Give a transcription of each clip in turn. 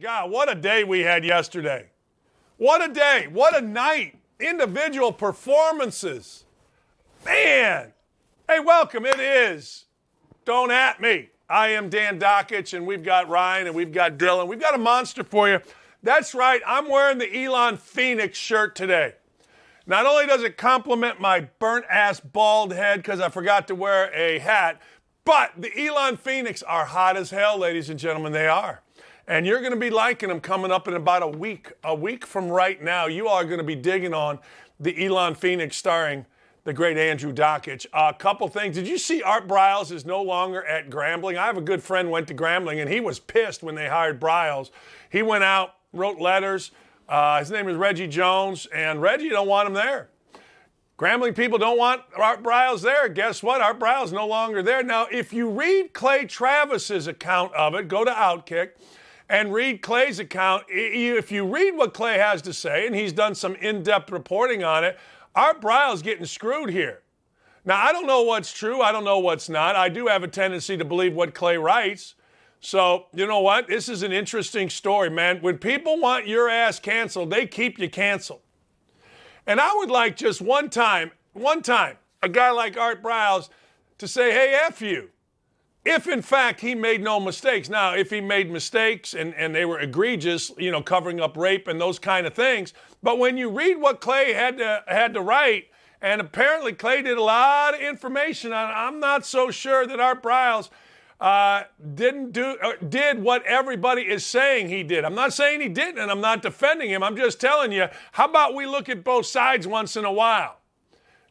God, what a day we had yesterday. What a day. What a night. Individual performances. Man. Hey, welcome. It is Don't At Me. I am Dan Dakich, and we've got Ryan, and we've got Dylan. We've got a monster for you. That's right. I'm wearing the Elon Phoenix shirt today. Not only does it compliment my burnt-ass bald head because I forgot to wear a hat, but the Elon Phoenix are hot as hell, ladies and gentlemen. They are. And you're going to be liking them coming up in about a week. A week from right now, you are going to be digging on the Elon Phoenix starring the great Andrew Dakich. A couple things. Did you see Art Briles is no longer at Grambling? I have a good friend went to Grambling, and he was pissed when they hired Briles. He went out, wrote letters. His name is Reggie Jones, and Reggie don't want him there. Grambling people don't want Art Briles there. Guess what? Art Briles no longer there. Now, if you read Clay Travis's account of it, go to Outkick and read Clay's account. If you read what Clay has to say, and he's done some in-depth reporting on it, Art Briles getting screwed here. Now, I don't know what's true. I don't know what's not. I do have a tendency to believe what Clay writes. So, you know what? This is an interesting story, man. When people want your ass canceled, they keep you canceled. And I would like just one time, a guy like Art Briles to say, hey, F you. If, in fact, he made no mistakes. Now, if he made mistakes and they were egregious, you know, covering up rape and those kind of things. But when you read what Clay had to write, and apparently Clay did a lot of information on it, I'm not so sure that Art Briles did what everybody is saying he did. I'm not saying he didn't, and I'm not defending him. I'm just telling you, how about we look at both sides once in a while?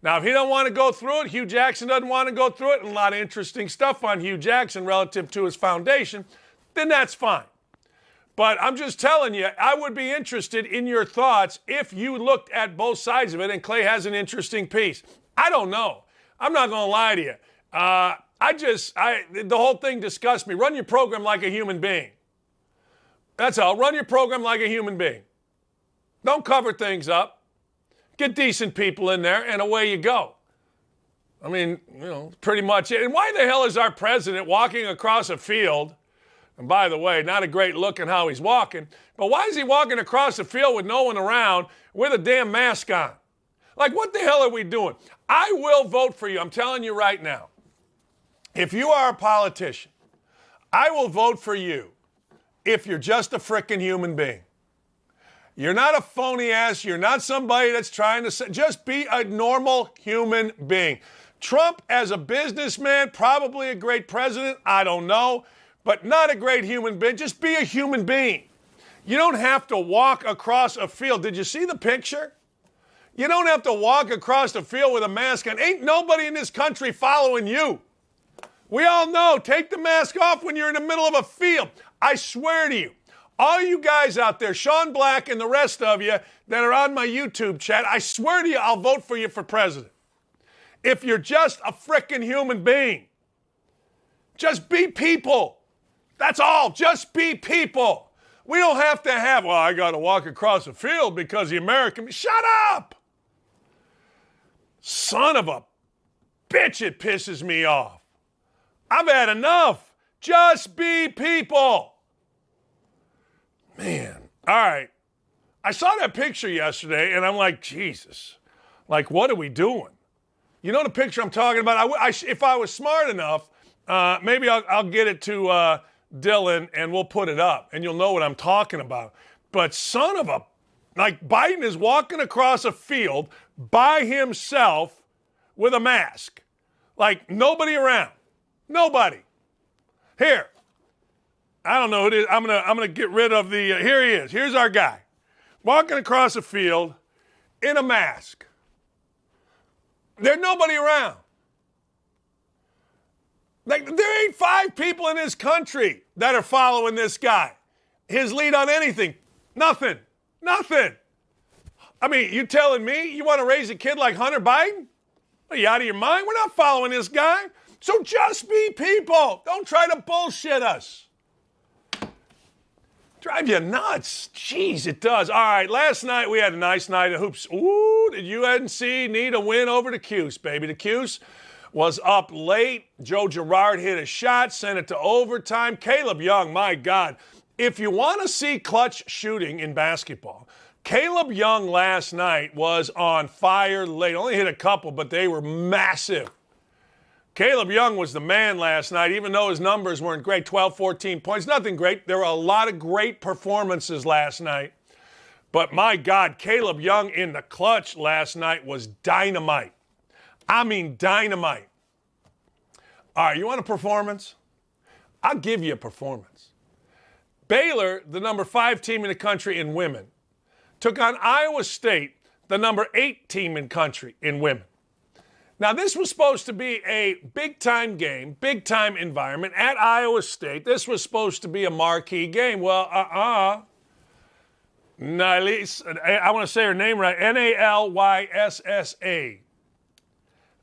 Now, if he don't want to go through it, Hugh Jackson doesn't want to go through it, and a lot of interesting stuff on Hugh Jackson relative to his foundation, then that's fine. But I'm just telling you, I would be interested in your thoughts if you looked at both sides of it, and Clay has an interesting piece. I don't know. I'm not going to lie to you. The whole thing disgusts me. Run your program like a human being. That's all. Run your program like a human being. Don't cover things up. Get decent people in there, and away you go. I mean, you know, pretty much it. And why the hell is our president walking across a field? And by the way, not a great look in how he's walking, but why is he walking across the field with no one around with a damn mask on? Like, what the hell are we doing? I will vote for you. I'm telling you right now. If you are a politician, I will vote for you if you're just a frickin' human being. You're not a phony ass. You're not somebody that's trying to say, just be a normal human being. Trump, as a businessman, probably a great president. I don't know, but not a great human being. Just be a human being. You don't have to walk across a field. Did you see the picture? You don't have to walk across the field with a mask on. Ain't nobody in this country following you. We all know, take the mask off when you're in the middle of a field. I swear to you, all you guys out there, Sean Black and the rest of you that are on my YouTube chat, I swear to you, I'll vote for you for president. If you're just a frickin' human being. Just be people. That's all. Just be people. We don't have to have, well, I got to walk across the field because the American... Shut up! Son of a bitch, it pisses me off. I've had enough. Just be people. Man, all right. I saw that picture yesterday, and I'm like, Jesus. Like, what are we doing? You know the picture I'm talking about? If I was smart enough, maybe I'll get it to Dylan, and we'll put it up, and you'll know what I'm talking about. But son of a... Like, Biden is walking across a field by himself with a mask. Like, nobody around. Nobody. Here. I don't know who it is. I'm gonna get rid of the... here he is. Here's our guy. Walking across a field in a mask. There's nobody around. Like, there ain't 5 people in this country that are following this guy. His lead on anything. Nothing. Nothing. I mean, you telling me you want to raise a kid like Hunter Biden? Are you out of your mind? We're not following this guy. So just be people. Don't try to bullshit us. Drive you nuts. Jeez, it does. All right, last night we had a nice night of hoops. Ooh, did UNC need a win over the Cuse, baby? The Cuse was up late. Joe Girard hit a shot, sent it to overtime. Caleb Young, my God. if you want to see clutch shooting in basketball, Caleb Young last night was on fire late. Only hit a couple, but they were massive. Caleb Young was the man last night, even though his numbers weren't great, 12, 14 points, nothing great. There were a lot of great performances last night. But my God, Caleb Young in the clutch last night was dynamite. I mean dynamite. All right, you want a performance? I'll give you a performance. Baylor, the number 5 team in the country in women, took on Iowa State, the number 8 team in country in women. Now, this was supposed to be a big-time game, big-time environment at Iowa State. This was supposed to be a marquee game. Well, Nalisa, I want to say her name right, Nalyssa.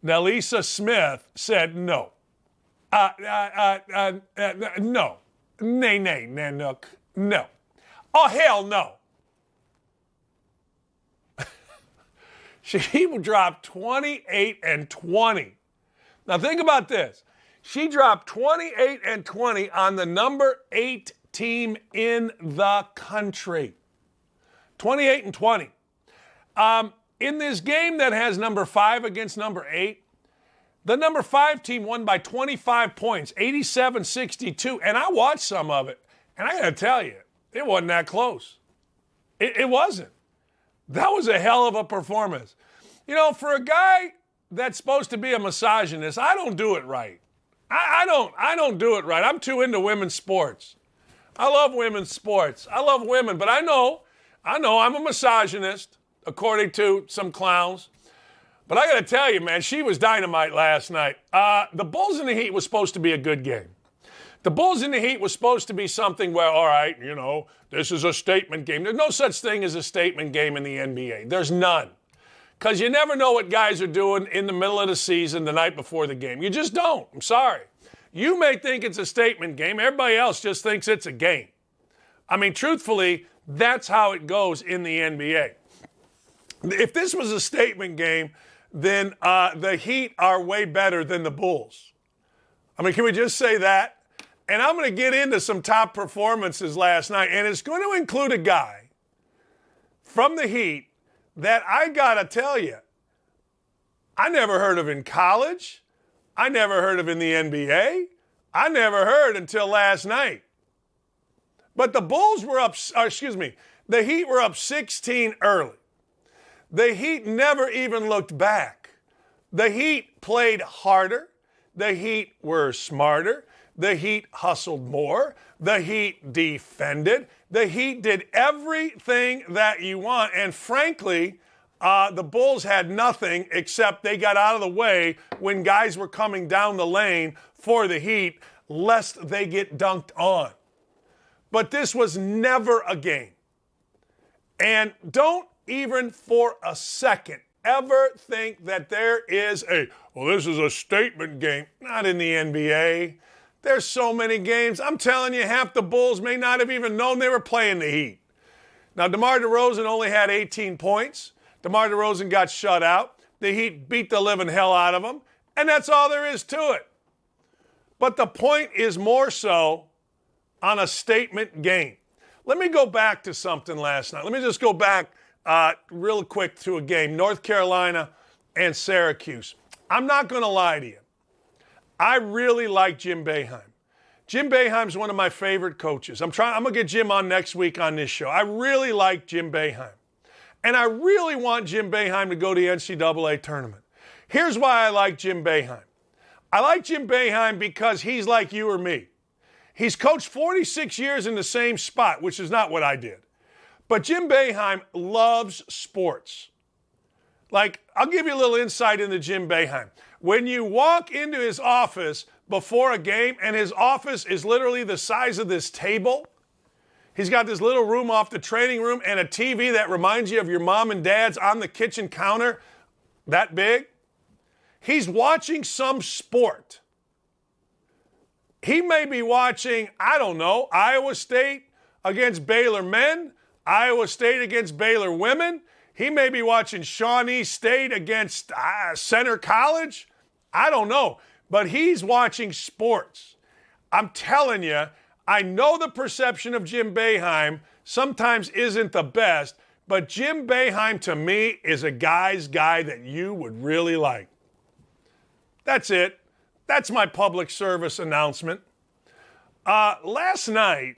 Nalisa Smith said no. No. Nay, Nanook. No. Oh, hell no. She dropped 28 and 20. Now think about this. She dropped 28 and 20 on the number 8 team in the country. 28 and 20. In this game that has number 5 against number 8, the number 5 team won by 25 points, 87-62. And I watched some of it, and I got to tell you, it wasn't that close. It wasn't. That was a hell of a performance. You know, for a guy that's supposed to be a misogynist, I don't do it right. I don't do it right. I'm too into women's sports. I love women's sports. I love women, but I know I'm a misogynist, according to some clowns. But I got to tell you, man, she was dynamite last night. The Bulls in the Heat was supposed to be a good game. The Bulls in the Heat was supposed to be something where, all right, you know, this is a statement game. There's no such thing as a statement game in the NBA. There's none. Because you never know what guys are doing in the middle of the season, the night before the game. You just don't. I'm sorry. You may think it's a statement game. Everybody else just thinks it's a game. I mean, truthfully, that's how it goes in the NBA. If this was a statement game, then the Heat are way better than the Bulls. I mean, can we just say that? And I'm going to get into some top performances last night, and it's going to include a guy from the Heat that I got to tell you, I never heard of in college. I never heard of in the NBA. I never heard until last night. But the Bulls were up, the Heat were up 16 early. The Heat never even looked back. The Heat played harder. The Heat were smarter. The Heat hustled more. The Heat defended. The Heat did everything that you want. And frankly, the Bulls had nothing except they got out of the way when guys were coming down the lane for the Heat, lest they get dunked on. But this was never a game. And don't even for a second ever think that there is this is a statement game. Not in the NBA. There's so many games. I'm telling you, half the Bulls may not have even known they were playing the Heat. Now, DeMar DeRozan only had 18 points. DeMar DeRozan got shut out. The Heat beat the living hell out of him. And that's all there is to it. But the point is more so on a statement game. Let me go back to something last night. Let me just go back real quick to a game, North Carolina and Syracuse. I'm not going to lie to you. I really like Jim Boeheim. Jim Boeheim's one of my favorite coaches. I'm going to get Jim on next week on this show. I really like Jim Boeheim. And I really want Jim Boeheim to go to the NCAA tournament. Here's why I like Jim Boeheim. I like Jim Boeheim because he's like you or me. He's coached 46 years in the same spot, which is not what I did. But Jim Boeheim loves sports. Like, I'll give you a little insight into Jim Boeheim. When you walk into his office before a game, and his office is literally the size of this table, he's got this little room off the training room and a TV that reminds you of your mom and dad's on the kitchen counter, that big. He's watching some sport. He may be watching, I don't know, Iowa State against Baylor men, Iowa State against Baylor women. He may be watching Shawnee State against Center College. I don't know. But he's watching sports. I'm telling you, I know the perception of Jim Boeheim sometimes isn't the best, but Jim Boeheim to me is a guy's guy that you would really like. That's it. That's my public service announcement. Last night,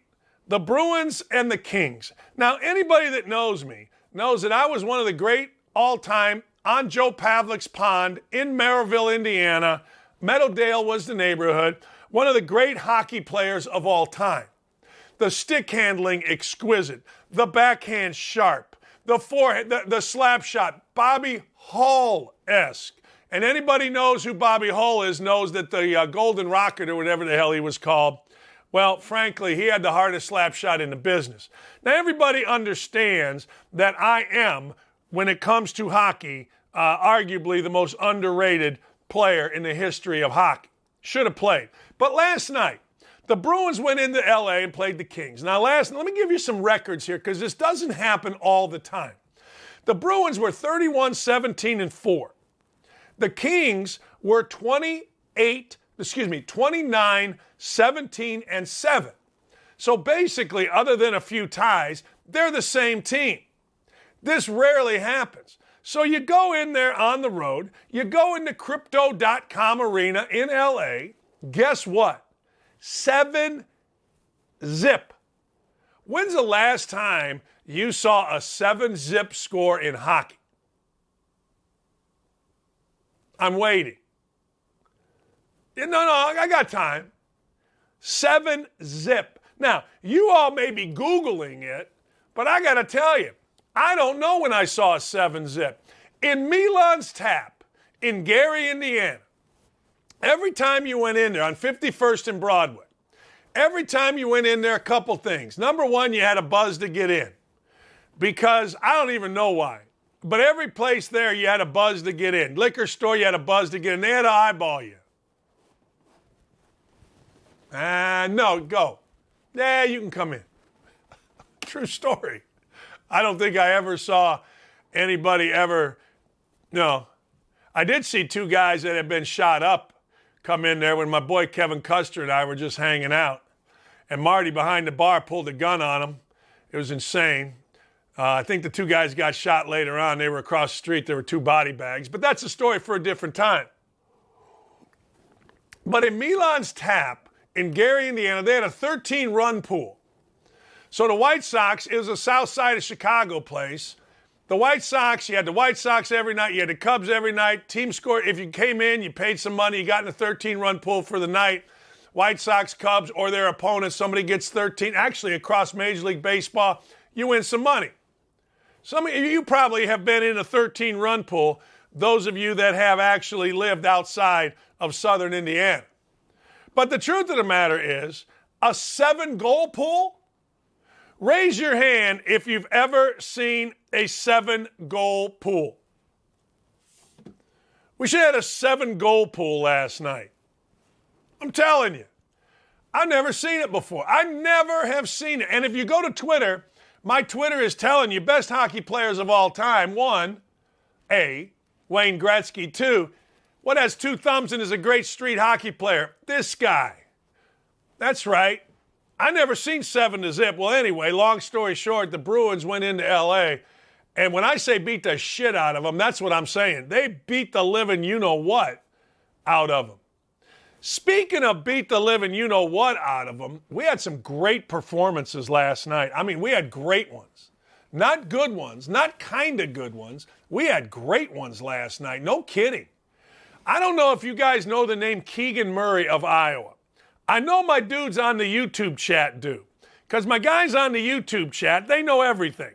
the Bruins and the Kings. Now, anybody that knows me knows that I was one of the great all-time on Joe Pavlik's pond in Merrillville, Indiana. Meadowdale was the neighborhood. One of the great hockey players of all time. The stick handling exquisite. The backhand sharp. The forehand, the slap shot. Bobby Hull-esque. And anybody knows who Bobby Hull is knows that the Golden Rocket or whatever the hell he was called, well, frankly, he had the hardest slap shot in the business. Now, everybody understands that I am, when it comes to hockey, arguably the most underrated player in the history of hockey. Should have played. But last night, the Bruins went into L.A. and played the Kings. Now, let me give you some records here because this doesn't happen all the time. The Bruins were 31-17-4. The Kings were 29-17-7. So basically, other than a few ties, they're the same team. This rarely happens. So you go in there on the road, you go into Crypto.com Arena in LA, guess what? 7-0. When's the last time you saw a 7-0 score in hockey? I'm waiting. No, I got time. 7-0. Now, you all may be Googling it, but I got to tell you, I don't know when I saw a 7-0. In Milan's Tap in Gary, Indiana, every time you went in there on 51st and Broadway, every time you went in there, a couple things. Number one, you had a buzz to get in because I don't even know why. But every place there, you had a buzz to get in. Liquor store, you had a buzz to get in. They had to eyeball you. No, go. Yeah, you can come in. True story. I don't think I ever saw anybody ever. No. I did see two guys that had been shot up come in there when my boy Kevin Custer and I were just hanging out. And Marty behind the bar pulled a gun on him. It was insane. I think the two guys got shot later on. They were across the street. There were two body bags. But that's a story for a different time. But in Milan's Tap in Gary, Indiana, they had a 13-run pool. So the White Sox, it was a south side of Chicago place. The White Sox, you had the White Sox every night. You had the Cubs every night. Team scored. If you came in, you paid some money. You got in a 13-run pool for the night. White Sox, Cubs, or their opponent, somebody gets 13. Actually, across Major League Baseball, you win some money. Some of you probably have been in a 13-run pool, those of you that have actually lived outside of southern Indiana. But the truth of the matter is, a 7-goal pool? Raise your hand if you've ever seen a 7-goal pool. We should have had a 7-goal pool last night. I'm telling you. I've never seen it before. I never have seen it. And if you go to Twitter, my Twitter is telling you best hockey players of all time. 1, Wayne Gretzky. 2, what has 2 thumbs and is a great street hockey player? This guy. That's right. I never seen 7-0. Well, anyway, long story short, the Bruins went into L.A., and when I say beat the shit out of them, that's what I'm saying. They beat the living you-know-what out of them. Speaking of beat the living you-know-what out of them, we had some great performances last night. I mean, we had great ones. Not good ones, not kind of good ones. We had great ones last night. No kidding. I don't know if you guys know the name Keegan Murray of Iowa. I know my dudes on the YouTube chat do. Because my guys on the YouTube chat, they know everything.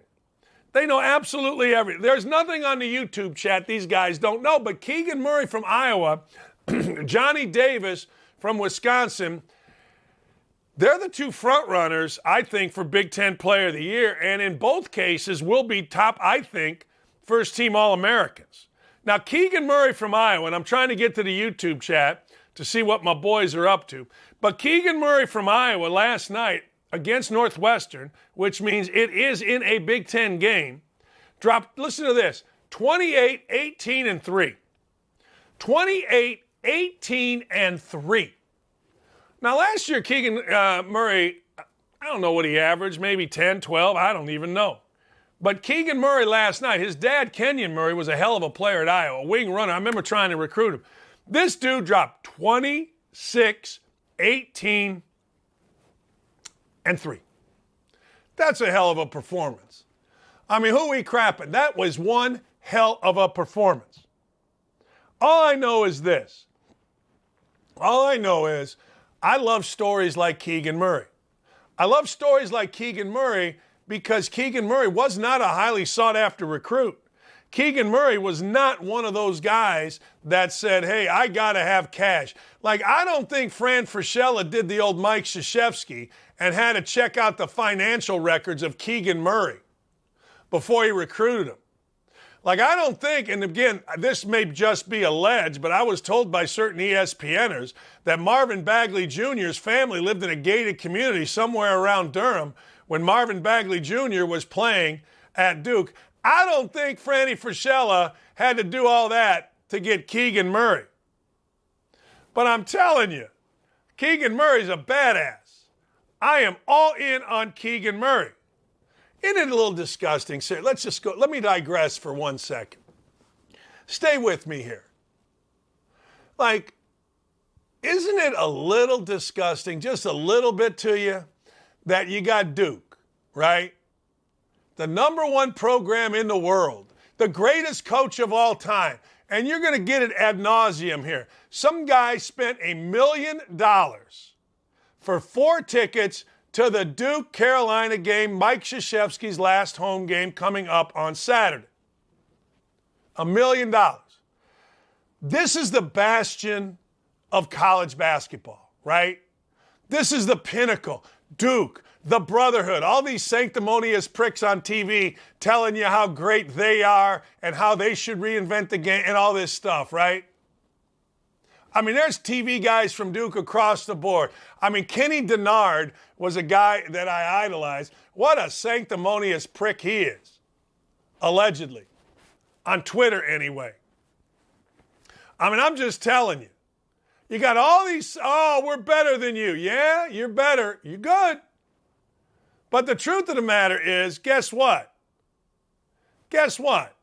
They know absolutely everything. There's nothing on the YouTube chat these guys don't know. But Keegan Murray from Iowa, Johnny Davis from Wisconsin, they're the 2 front runners, I think, for Big Ten Player of the Year. And in both cases will be top, I think, first-team All-Americans. Now, Keegan Murray from Iowa, and I'm trying to get to the YouTube chat to see what my boys are up to. But Keegan Murray from Iowa last night against Northwestern, which means it is in a Big Ten game, dropped, listen to this, 28, 18, and 3. 28, 18, and 3. Now, last year, Keegan Murray I don't know what he averaged, maybe 10, 12, I don't even know. But Keegan Murray last night, his dad, Kenyon Murray, was a hell of a player at Iowa, a wing runner. I remember trying to recruit him. This dude dropped 26, 18, and 3. That's a hell of a performance. I mean, who are we crapping? That was one hell of a performance. All I know is this. All I know is I love stories like Keegan Murray. I love stories like Keegan Murray because Keegan Murray was not a highly sought-after recruit. Keegan Murray was not one of those guys that said, hey, I got to have cash. Like, I don't think Fran Fraschilla did the old Mike Krzyzewski and had to check out the financial records of Keegan Murray before he recruited him. Like, I don't think, and again, this may just be alleged, but I was told by certain ESPNers that Marvin Bagley Jr.'s family lived in a gated community somewhere around Durham when Marvin Bagley Jr. was playing at Duke. I don't think Franny Fraschilla had to do all that to get Keegan Murray. But I'm telling you, Keegan Murray's a badass. I am all in on Keegan Murray. Isn't it a little disgusting? Sir, let's just go. Let me digress for 1 second. Stay with me here. Like, isn't it a little disgusting, just a little bit to you, that you got Duke, right? The number 1 program in the world, the greatest coach of all time, and you're going to get it ad nauseum here. Some guy spent $1 million for 4 tickets to the Duke-Carolina game, Mike Krzyzewski's last home game coming up on Saturday. $1 million. This is the bastion of college basketball, right? This is the pinnacle. Duke, the brotherhood, all these sanctimonious pricks on TV telling you how great they are and how they should reinvent the game and all this stuff, right? I mean, there's TV guys from Duke across the board. I mean, Kenny Denard was a guy that I idolized. What a sanctimonious prick he is, allegedly, on Twitter anyway. I mean, I'm just telling you. You got all these, oh, we're better than you. Yeah, you're better. You're good. But the truth of the matter is, guess what? Guess what?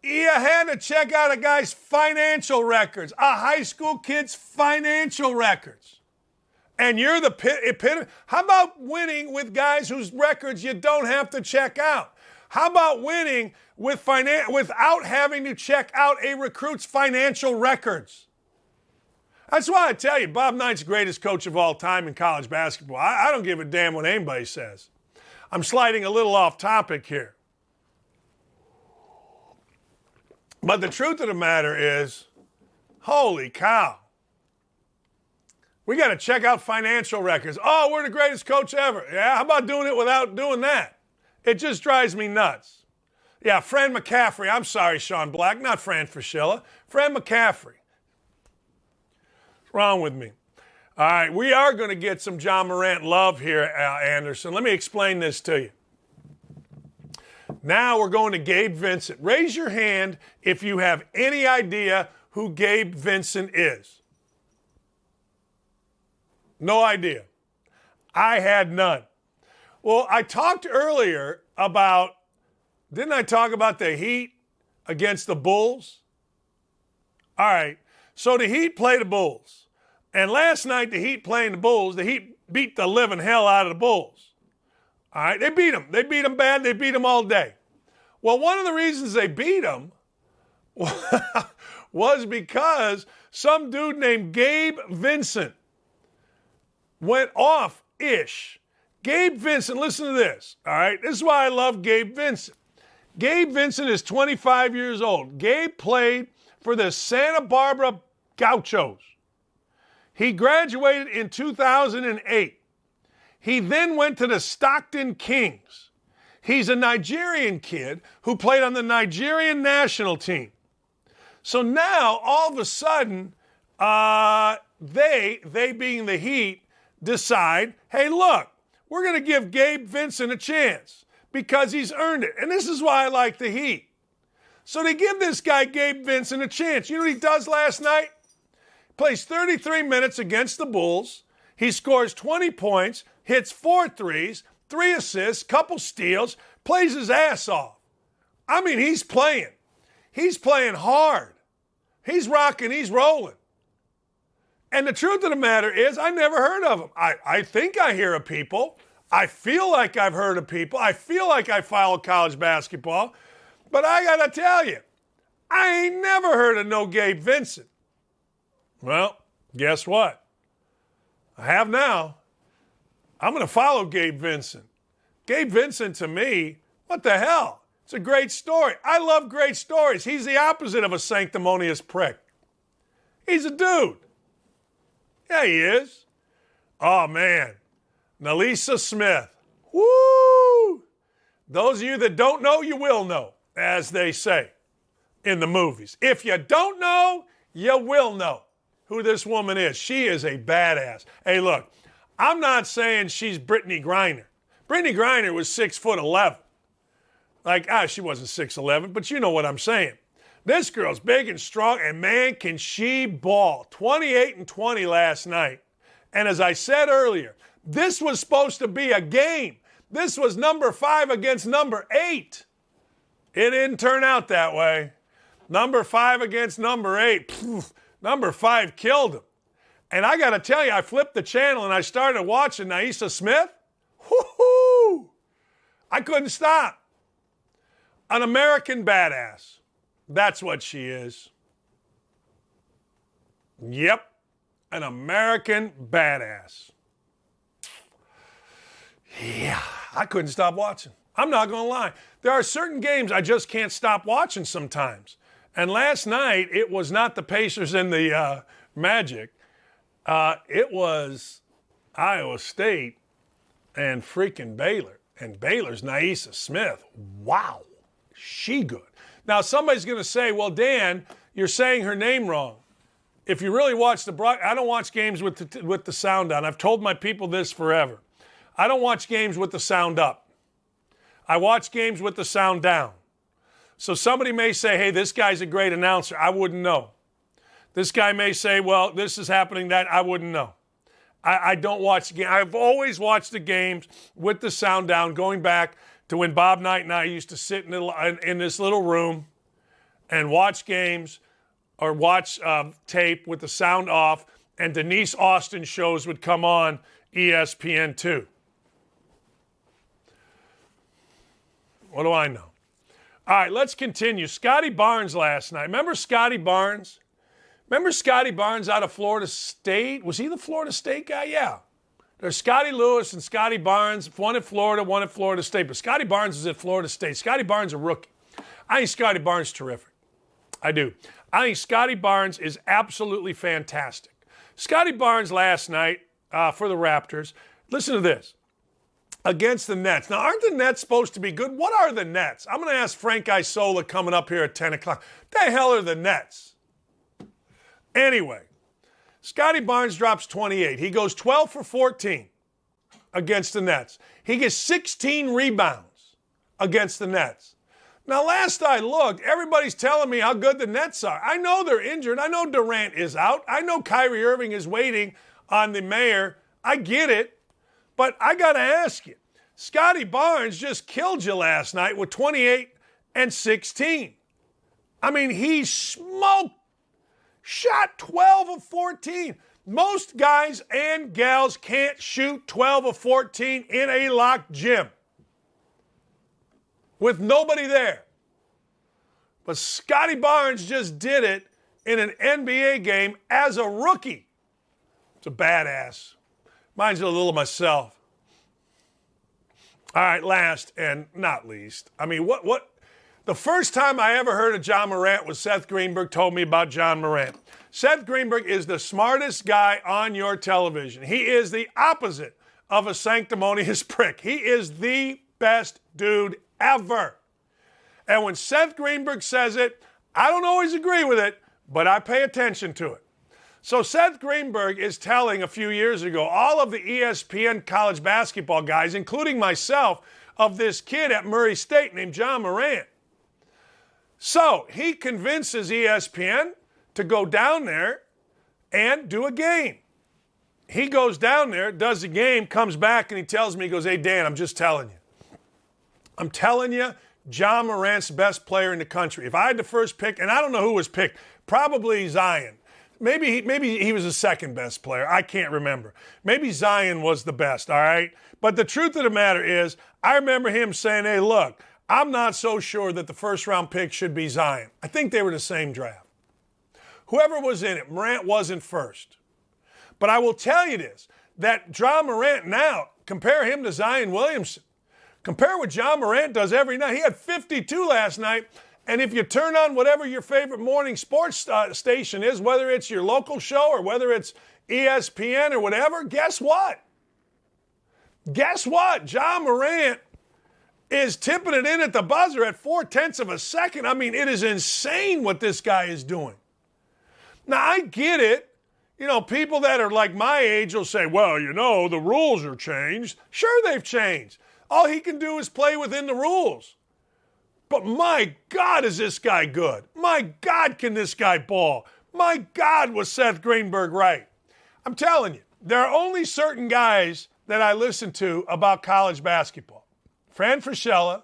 You had to check out a guy's financial records, a high school kid's financial records. And you're the epitome. How about winning with guys whose records you don't have to check out? How about winning without having to check out a recruit's financial records? That's why I tell you, Bob Knight's the greatest coach of all time in college basketball. I don't give a damn what anybody says. I'm sliding a little off topic here. But the truth of the matter is, holy cow. We got to check out financial records. Oh, we're the greatest coach ever. Yeah, how about doing it without doing that? It just drives me nuts. Yeah, Fran McCaffrey. I'm sorry, Sean Black, not Fran Fraschilla. Fran McCaffrey. What's wrong with me? All right, we are going to get some John Morant love here, Anderson. Let me explain this to you. Now we're going to Gabe Vincent. Raise your hand if you have any idea who Gabe Vincent is. No idea. I had none. Well, I talked earlier about, didn't I talk about the Heat against the Bulls? All right, so the Heat play the Bulls. And last night, the Heat playing the Bulls, the Heat beat the living hell out of the Bulls. All right, they beat them. They beat them bad. They beat them all day. Well, one of the reasons they beat them was because some dude named Gabe Vincent went off-ish. Gabe Vincent, listen to this, all right? This is why I love Gabe Vincent. Gabe Vincent is 25 years old. Gabe played for the Santa Barbara Gauchos. He graduated in 2008. He then went to the Stockton Kings. He's a Nigerian kid who played on the Nigerian national team. So now, all of a sudden, they being the Heat, decide, hey, look, we're going to give Gabe Vincent a chance because he's earned it. And this is why I like the Heat. So they give this guy, Gabe Vincent, a chance. You know what he does last night? Plays 33 minutes against the Bulls. He scores 20 points, hits 4 threes, 3 assists, couple steals, plays his ass off. I mean, he's playing. He's playing hard. He's rocking, he's rolling. And the truth of the matter is, I never heard of him. I think I hear of people. I feel like I've heard of people. I feel like I follow college basketball. But I got to tell you, I ain't never heard of no Gabe Vincent. Well, guess what? I have now. I'm going to follow Gabe Vincent. Gabe Vincent, to me, what the hell? It's a great story. I love great stories. He's the opposite of a sanctimonious prick. He's a dude. Yeah, he is. Oh, man. Nalisa Smith. Woo! Those of you that don't know, you will know, as they say in the movies. If you don't know, you will know who this woman is. She is a badass. Hey, look, I'm not saying she's Brittany Griner. Brittany Griner was 6'11". She wasn't 6'11", but you know what I'm saying. This girl's big and strong, and man, can she ball. 28 and 20 last night. And as I said earlier, this was supposed to be a game. This was number 5 against number 8. It didn't turn out that way. Number 5 against number 8. Poof, number 5 killed him. And I got to tell you, I flipped the channel and I started watching Nalisa Smith. Woo-hoo! I couldn't stop. An American badass. That's what she is. Yep, an American badass. Yeah, I couldn't stop watching. I'm not going to lie. There are certain games I just can't stop watching sometimes. And last night, it was not the Pacers and the Magic. It was Iowa State and freaking Baylor. And Baylor's Nalisa Smith. Wow, she good. Now, somebody's going to say, well, Dan, you're saying her name wrong. If you really watch I don't watch games with the sound on. I've told my people this forever. I don't watch games with the sound up. I watch games with the sound down. So somebody may say, hey, this guy's a great announcer. I wouldn't know. This guy may say, well, this is happening, that I wouldn't know. I don't watch the game. I've always watched the games with the sound down, going back to when Bob Knight and I used to sit in this little room and watch games or watch tape with the sound off, and Denise Austin shows would come on ESPN2. What do I know? All right, let's continue. Scotty Barnes last night. Remember Scotty Barnes? Remember Scotty Barnes out of Florida State? Was he the Florida State guy? Yeah. There's Scotty Lewis and Scotty Barnes, one at Florida, one at Florida State. But Scotty Barnes is at Florida State. Scotty Barnes is a rookie. I think Scotty Barnes is terrific. I do. I think Scotty Barnes is absolutely fantastic. Scotty Barnes last night for the Raptors, listen to this, against the Nets. Now, aren't the Nets supposed to be good? What are the Nets? I'm going to ask Frank Isola coming up here at 10 o'clock. What the hell are the Nets? Anyway, Scotty Barnes drops 28. He goes 12 for 14 against the Nets. He gets 16 rebounds against the Nets. Now, last I looked, everybody's telling me how good the Nets are. I know they're injured. I know Durant is out. I know Kyrie Irving is waiting on the mayor. I get it. But I got to ask you, Scotty Barnes just killed you last night with 28 and 16. I mean, he smoked. Shot 12 of 14. Most guys and gals can't shoot 12 of 14 in a locked gym with nobody there. But Scotty Barnes just did it in an NBA game as a rookie. It's a badass. Reminds me a little of myself. All right, last and not least. I mean, what? The first time I ever heard of John Morant was Seth Greenberg told me about John Morant. Seth Greenberg is the smartest guy on your television. He is the opposite of a sanctimonious prick. He is the best dude ever. And when Seth Greenberg says it, I don't always agree with it, but I pay attention to it. So Seth Greenberg is telling a few years ago all of the ESPN college basketball guys, including myself, of this kid at Murray State named John Morant. So he convinces ESPN to go down there and do a game. he goes down there, does the game, comes back, and he tells me, he goes, hey, Dan, I'm just telling you. I'm telling you, Ja Morant's the best player in the country. If I had the first pick, and I don't know who was picked, probably Zion. Maybe he was the second best player. I can't remember. Maybe Zion was the best, all right? But the truth of the matter is, I remember him saying, hey, look, I'm not so sure that the first-round pick should be Zion. I think they were the same draft. Whoever was in it, Morant wasn't first. But I will tell you this, that Ja Morant now, compare him to Zion Williamson. Compare what Ja Morant does every night. He had 52 last night, and if you turn on whatever your favorite morning sports station is, whether it's your local show or whether it's ESPN or whatever, guess what? Guess what? Ja Morant is tipping it in at the buzzer at 0.4 of a second. I mean, it is insane what this guy is doing. Now, I get it. You know, people that are like my age will say, well, you know, the rules are changed. Sure, they've changed. All he can do is play within the rules. But my God, is this guy good? My God, can this guy ball? My God, was Seth Greenberg right? I'm telling you, there are only certain guys that I listen to about college basketball. Fran Fraschilla,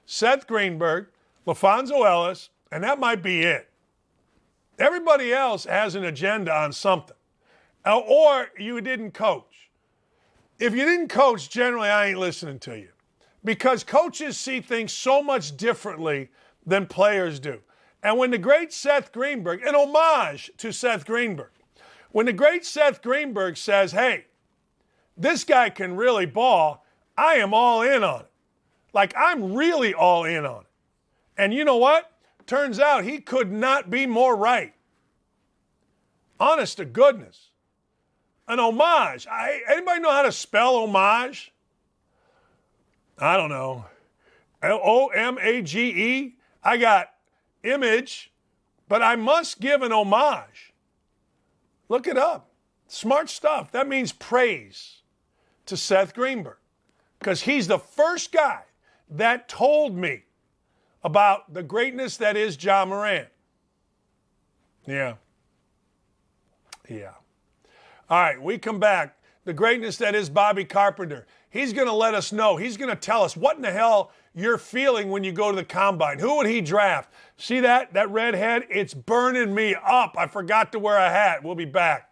Seth Greenberg, LaFonso Ellis, and that might be it. Everybody else has an agenda on something. Or you didn't coach. If you didn't coach, generally I ain't listening to you. Because coaches see things so much differently than players do. And when the great Seth Greenberg, an homage to Seth Greenberg, when the great Seth Greenberg says, hey, this guy can really ball, I am all in on it. Like, I'm really all in on it. And you know what? Turns out he could not be more right. Honest to goodness. An homage. Anybody know how to spell homage? I don't know. Omage. I got image, but I must give an homage. Look it up. Smart stuff. That means praise to Seth Greenberg. Because he's the first guy that told me about the greatness that is Ja Morant. Yeah. All right, we come back. The greatness that is Bobby Carpenter. He's going to let us know. He's going to tell us what in the hell you're feeling when you go to the combine. Who would he draft? See that red head? It's burning me up. I forgot to wear a hat. We'll be back.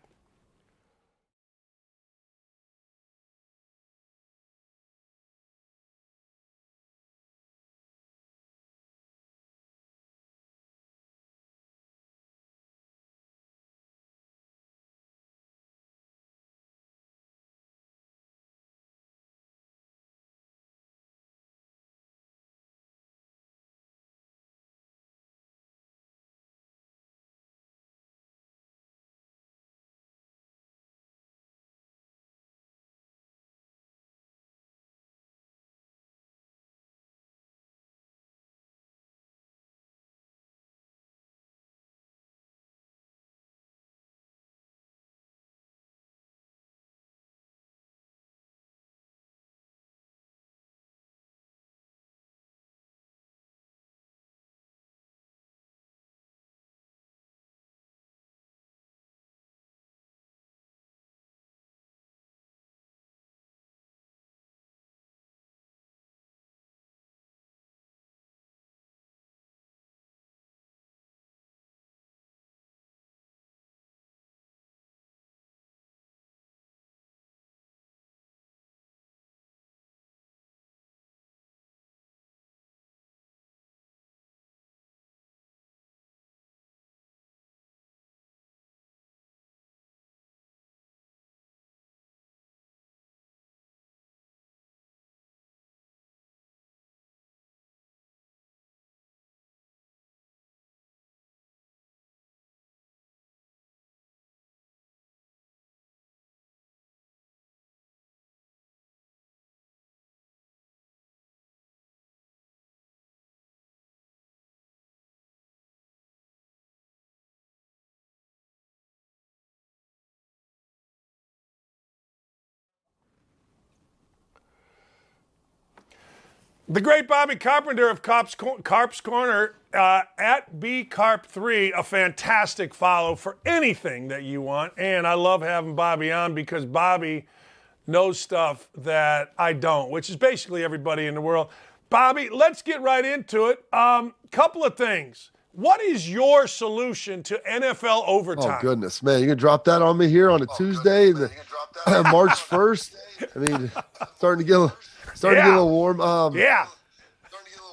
The great Bobby Carpenter of Carp's Corner at BCarp3, a fantastic follow for anything that you want. And I love having Bobby on because Bobby knows stuff that I don't, which is basically everybody in the world. Bobby, let's get right into it. Couple of things. What is your solution to NFL overtime? Oh, goodness, man. You're going to drop that on me here on a Tuesday, March 1st? I mean, starting to get a little warm. Yeah.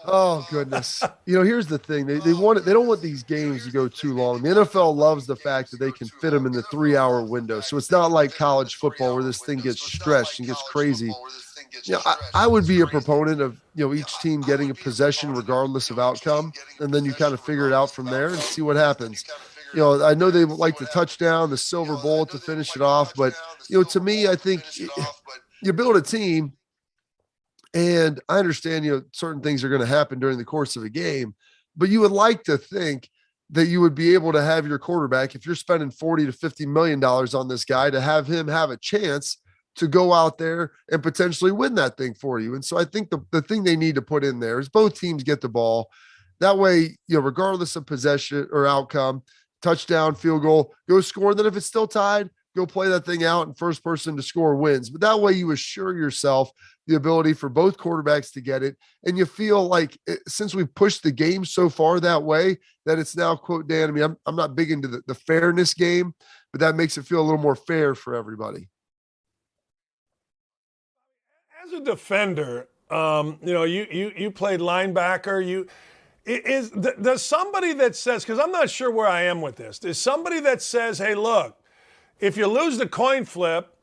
Oh, goodness. Here's the thing. They don't want these games to go too long. The NFL loves the fact that they can fit them in the 3-hour window. So it's not like college football where this thing gets stretched and gets crazy. I would be a proponent of, each team getting a possession regardless of outcome, and then you kind of figure it out from there and see what happens. I know they like the touchdown, the silver bullet to finish it off, but, to me, I think you build a team, and I understand, certain things are going to happen during the course of a game, but you would like to think that you would be able to have your quarterback, if you're spending $40 to $50 million on this guy, to have him have a chance to go out there and potentially win that thing for you. And so I think the thing they need to put in there is both teams get the ball. That way, regardless of possession or outcome, touchdown, field goal, go score. Then if it's still tied, go play that thing out and first person to score wins. But that way you assure yourself the ability for both quarterbacks to get it. And you feel like since we've pushed the game so far that way, that it's now, quote, Dan, I mean, I'm not big into the fairness game, but that makes it feel a little more fair for everybody. As a defender, you played linebacker. Does somebody that says, because I'm not sure where I am with this, is somebody that says, hey, look, if you lose the coin flip,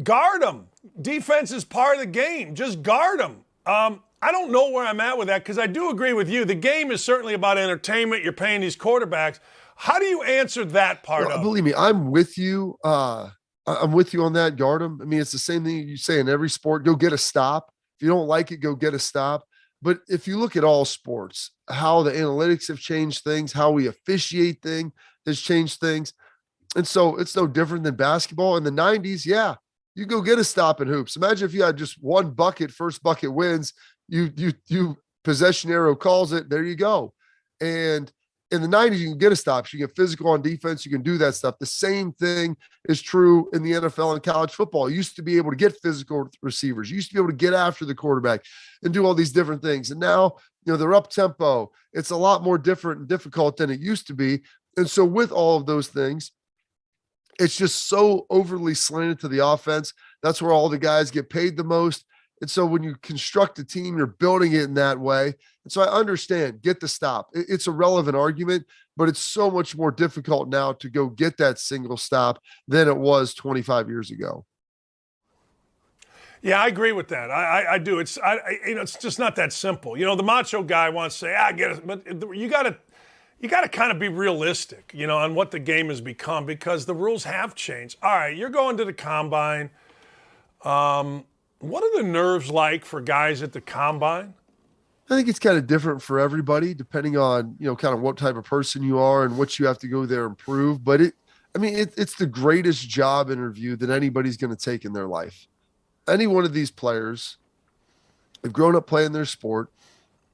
guard them. Defense is part of the game. Just guard them. I don't know where I'm at with that because I do agree with you. The game is certainly about entertainment. You're paying these quarterbacks. How do you answer that part of it? Believe me, I'm with you. I'm with you on that. Guard them. I mean, it's the same thing you say in every sport. Go get a stop. If you don't like it, go get a stop. But if you look at all sports, how the analytics have changed things, how we officiate things has changed things. And so it's no different than basketball. In the 90s, yeah, you go get a stop in hoops. Imagine if you had just one bucket, first bucket wins, you possession arrow calls it, there you go. And in the 90s, you can get a stop. You get physical on defense. You can do that stuff. The same thing is true in the NFL and college football. You used to be able to get physical receivers. You used to be able to get after the quarterback and do all these different things. And now, they're up tempo. It's a lot more different and difficult than it used to be. And so with all of those things, it's just so overly slanted to the offense. That's where all the guys get paid the most. And so when you construct a team, you're building it in that way. And so I understand, get the stop. It's a relevant argument, but it's so much more difficult now to go get that single stop than it was 25 years ago. Yeah, I agree with that. I do. It's just not that simple. The macho guy wants to say, I get it, but you got to kind of be realistic, on what the game has become because the rules have changed. All right, you're going to the combine. What are the nerves like for guys at the combine? I think it's kind of different for everybody, depending on, kind of what type of person you are and what you have to go there and prove. But it's the greatest job interview that anybody's going to take in their life. Any one of these players have grown up playing their sport.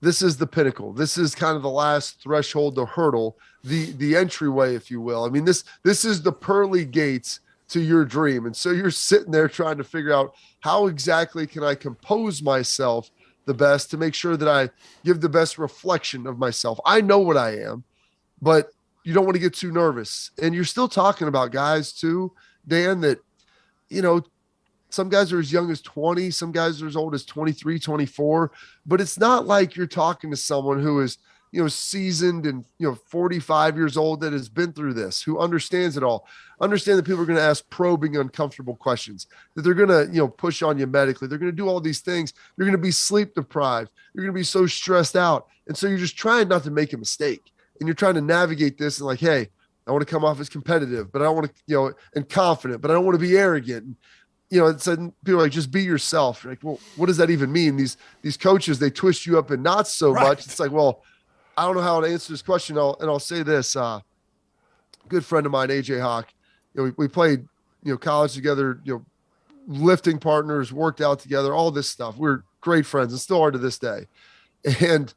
This is the pinnacle. This is kind of the last threshold, the hurdle, the entryway, if you will. I mean, this is the pearly gates to your dream. And so you're sitting there trying to figure out how exactly can I compose myself the best to make sure that I give the best reflection of myself. I know what I am, but you don't want to get too nervous. And you're still talking about guys too, Dan, that, some guys are as young as 20, some guys are as old as 23, 24, but it's not like you're talking to someone who is, seasoned and, 45 years old that has been through this, who understands it all. Understand that people are going to ask probing, uncomfortable questions, that they're going to, push on you medically. They're going to do all these things. You're going to be sleep deprived. You're going to be so stressed out. And so you're just trying not to make a mistake. And you're trying to navigate this and like, hey, I want to come off as competitive, but I don't want to, and confident, but I don't want to be arrogant. And, it's people are like, just be yourself. You're like, well, what does that even mean? These coaches, they twist you up and not so much. It's like, well, I don't know how to answer this question. I'll say this, good friend of mine, AJ Hawk, we played, college together, lifting partners, worked out together, all this stuff. We're great friends and still are to this day. And,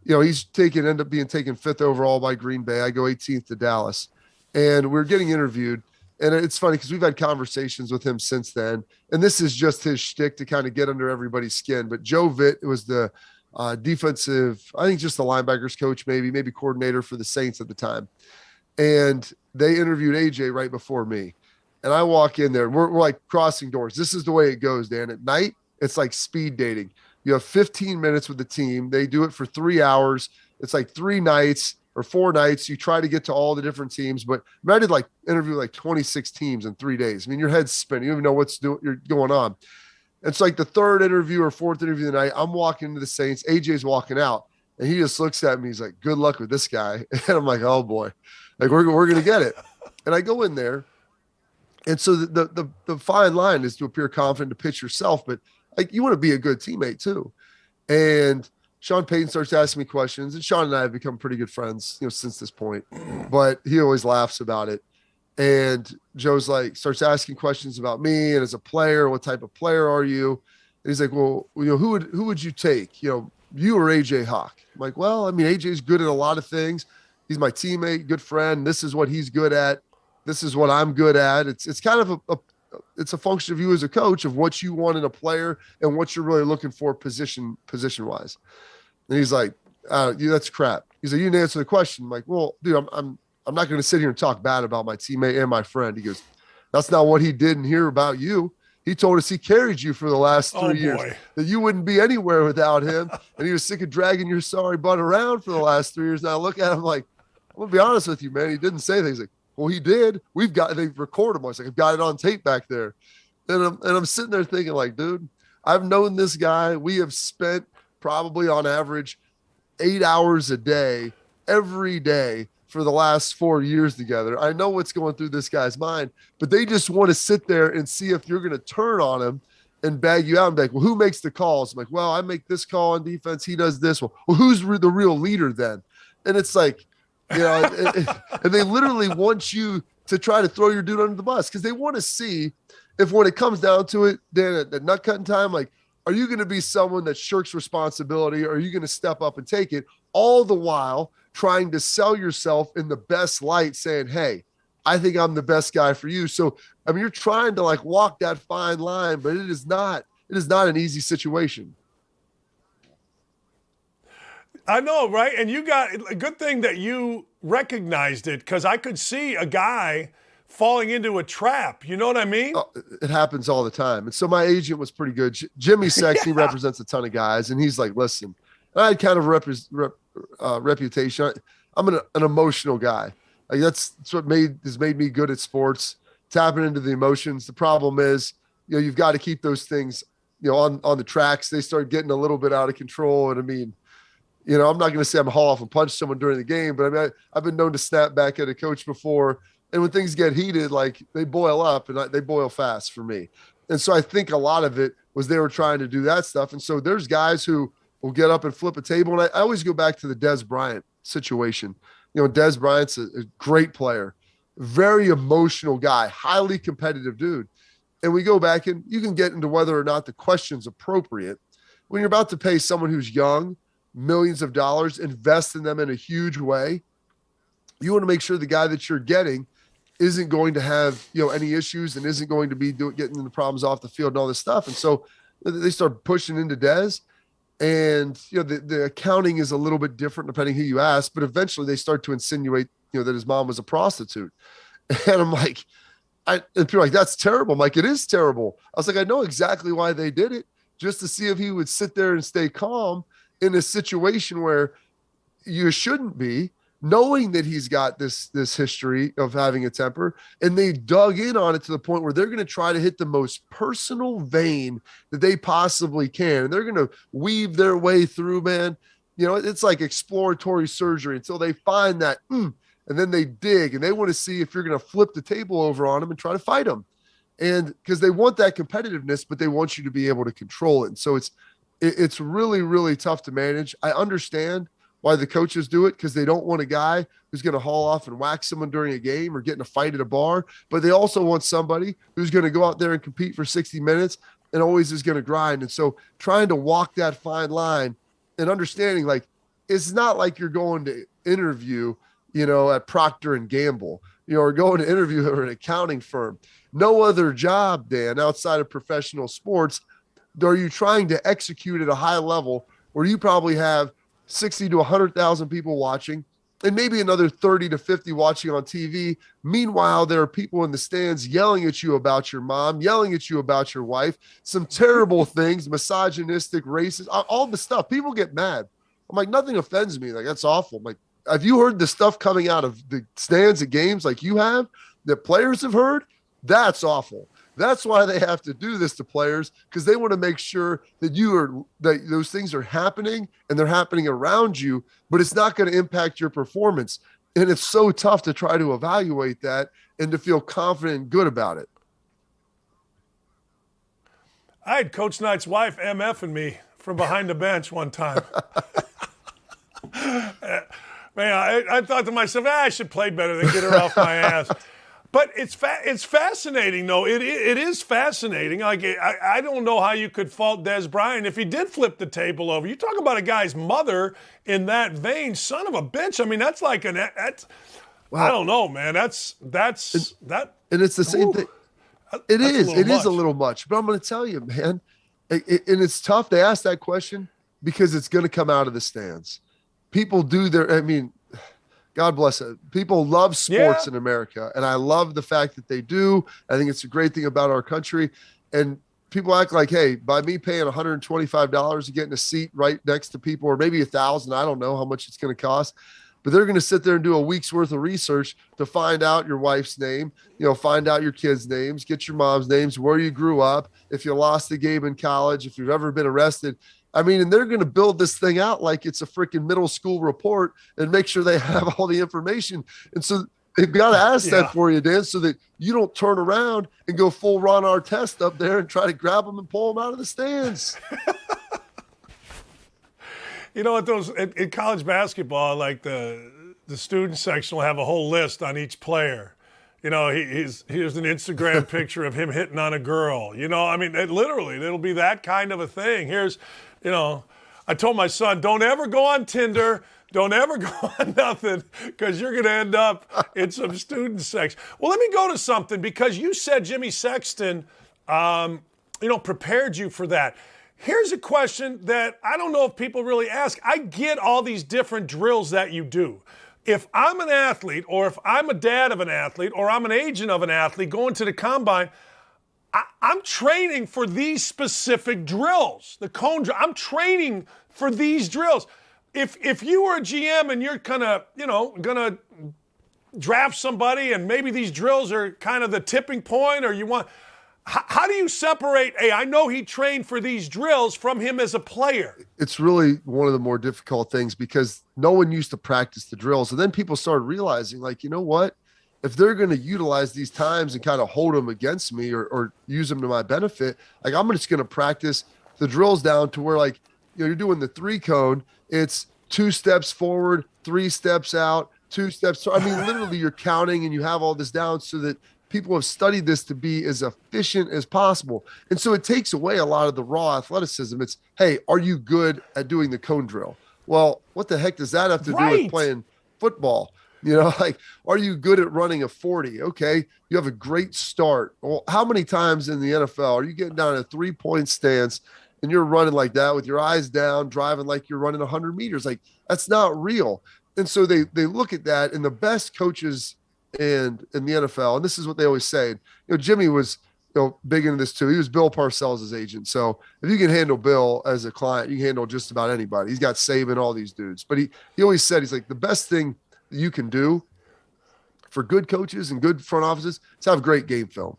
you know, end up being taken 5th overall by Green Bay. I go 18th to Dallas, and we're getting interviewed. And it's funny because we've had conversations with him since then. And this is just his shtick to kind of get under everybody's skin. But Joe Vitt was the defensive, I think just the linebackers coach, maybe coordinator for the Saints at the time. And they interviewed AJ right before me. And I walk in there, and we're like crossing doors. This is the way it goes, Dan. At night, it's like speed dating. You have 15 minutes with the team. They do it for 3 hours. It's like 3 nights or 4 nights. You try to get to all the different teams. But I did like interview like 26 teams in 3 days. I mean, your head's spinning. You don't even know you're going on. It's like the 3rd interview or 4th interview of the night. I'm walking into the Saints. AJ's walking out. And he just looks at me. He's like, good luck with this guy. And I'm like, oh, boy. Like, we're going to get it. And I go in there. And so the fine line is to appear confident, to pitch yourself, but like you want to be a good teammate too. And Sean Payton starts asking me questions, and Sean and I have become pretty good friends, you know, since this point. But he always laughs about it. And Joe's like starts asking questions about me and as a player, what type of player are you? And he's like, well, you know, who would you take? You know, you or AJ Hawk? I'm like, well, I mean, AJ's good at a lot of things. He's my teammate, good friend. This is what he's good at. This is what I'm good at. It's kind of it's a function of you as a coach of what you want in a player and what you're really looking for position wise. And he's like, that's crap. He's like, you didn't answer the question. I'm like, well, dude, I'm not going to sit here and talk bad about my teammate and my friend. He goes, that's not what he didn't hear about you. He told us he carried you for the last 3 years, that you wouldn't be anywhere without him. And he was sick of dragging your sorry butt around for the last 3 years. Now I look at him like, I'm going to be honest with you, man. He didn't say things like, well, he did. They record him. I was like, I've got it on tape back there. And I'm sitting there thinking like, dude, I've known this guy. We have spent probably on average 8 hours a day, every day for the last 4 years together. I know what's going through this guy's mind, but they just want to sit there and see if you're going to turn on him and bag you out and be like, well, who makes the calls? I'm like, well, I make this call on defense. He does this. Well, who's the real leader then? And it's like, you know, and they literally want you to try to throw your dude under the bus because they want to see if when it comes down to it, then at nut cutting time, like, are you going to be someone that shirks responsibility, or are you going to step up and take it, all the while trying to sell yourself in the best light, saying, hey, I think I'm the best guy for you. So, I mean, you're trying to like walk that fine line, but it is not an easy situation. I know, right? And you got a good thing that you recognized it, because I could see a guy falling into a trap. You know what I mean? Oh, it happens all the time. And so my agent was pretty good. Jimmy Sexton, he represents a ton of guys. And he's like, listen, I had kind of a reputation. I'm an emotional guy. Like that's what has made me good at sports, tapping into the emotions. The problem is, you know, you've got to keep those things, you know, on the tracks. They start getting a little bit out of control. And I mean, you know, I'm not going to say I'm haul off and punch someone during the game, but I mean, I've been known to snap back at a coach before. And when things get heated, like they boil up, and they boil fast for me. And so I think a lot of it was they were trying to do that stuff. And so there's guys who will get up and flip a table. And I always go back to the Dez Bryant situation. You know, Dez Bryant's a great player, very emotional guy, highly competitive dude. And we go back and you can get into whether or not the question's appropriate. When you're about to pay someone who's young millions of dollars, invest in them in a huge way, you want to make sure the guy that you're getting isn't going to have, you know, any issues and isn't going to be getting the problems off the field and all this stuff. And so they start pushing into Dez, and, you know, the accounting is a little bit different depending who you ask, but eventually they start to insinuate, you know, that his mom was a prostitute. And I'm like, and people are like, that's terrible. I'm like, it is terrible. I was like, I know exactly why they did it, just to see if he would sit there and stay calm in a situation where you shouldn't be, knowing that he's got this history of having a temper. And they dug in on it to the point where they're going to try to hit the most personal vein that they possibly can. And they're going to weave their way through, man. You know, it's like exploratory surgery until they find that, and then they dig and they want to see if you're going to flip the table over on them and try to fight them. And because they want that competitiveness, but they want you to be able to control it. And so it's really, really tough to manage. I understand why the coaches do it, because they don't want a guy who's going to haul off and whack someone during a game or get in a fight at a bar. But they also want somebody who's going to go out there and compete for 60 minutes and always is going to grind. And so trying to walk that fine line and understanding, like, it's not like you're going to interview, at Procter and Gamble, or going to interview at an accounting firm. No other job, Dan, outside of professional sports, are you trying to execute at a high level where you probably have 60 to 100,000 people watching and maybe another 30 to 50 watching on TV. Meanwhile, there are people in the stands yelling at you about your mom, yelling at you about your wife, some terrible things, misogynistic, racist, all the stuff. People get mad. I'm like, nothing offends me. Like, that's awful. I'm like, have you heard the stuff coming out of the stands at games like you have, that players have heard? That's awful. That's why they have to do this to players, because they want to make sure that that those things are happening and they're happening around you, but it's not going to impact your performance. And it's so tough to try to evaluate that and to feel confident and good about it. I had Coach Knight's wife MFing me from behind the bench one time. Man, I thought to myself, I should play better than get her off my ass. But it's fascinating, though. It is fascinating. Like, I don't know how you could fault Des Bryant if he did flip the table over. You talk about a guy's mother in that vein, son of a bitch. I mean, that's like I don't know, man. That. And it's the same thing. It is a little much. But I'm going to tell you, man, and it's tough to ask that question because it's going to come out of the stands. People do God bless it. People love sports in America, and I love the fact that they do. I think it's a great thing about our country. And people act like, hey, by me paying $125 to get in a seat right next to people, or maybe $1,000, I don't know how much it's going to cost, but they're going to sit there and do a week's worth of research to find out your wife's name, find out your kids' names, get your mom's names, where you grew up, if you lost a game in college, if you've ever been arrested. I mean, and they're going to build this thing out like it's a freaking middle school report and make sure they have all the information. And so they've got to ask that for you, Dan, so that you don't turn around and go full Ron Artest up there and try to grab them and pull them out of the stands. In college basketball, like the student section will have a whole list on each player. Here's an Instagram picture of him hitting on a girl. I mean, it'll be that kind of a thing. Here's, I told my son, don't ever go on Tinder. Don't ever go on nothing, because you're going to end up in some student section. Well, let me go to something, because you said Jimmy Sexton, prepared you for that. Here's a question that I don't know if people really ask. I get all these different drills that you do. If I'm an athlete, or if I'm a dad of an athlete, or I'm an agent of an athlete going to the combine, I'm training for these specific drills. The cone drill, I'm training for these drills. If you were a GM and you're gonna draft somebody, and maybe these drills are kind of the tipping point, or how do you separate, hey, I know he trained for these drills, from him as a player? It's really one of the more difficult things, because no one used to practice the drills. And then people started realizing, like, you know what? If they're going to utilize these times and kind of hold them against me, or use them to my benefit, like, I'm just going to practice the drills down to where, like, you're doing the 3-cone. It's 2 steps forward, 3 steps out, 2 steps. I mean, literally you're counting, and you have all this down so that people have studied this to be as efficient as possible. And so it takes away a lot of the raw athleticism. It's, hey, are you good at doing the cone drill? Well, what the heck does that have to do with playing football? Like, are you good at running a 40? Okay, you have a great start. Well, how many times in the NFL are you getting down a 3-point stance and you're running like that with your eyes down, driving like you're running 100 meters? Like, that's not real. And so they look at that, and the best coaches in the NFL, and this is what they always say. Jimmy was big into this too. He was Bill Parcells' agent. So if you can handle Bill as a client, you can handle just about anybody. He's got Saban, all these dudes. But he always said, he's like, the best thing that you can do for good coaches and good front offices is have great game film.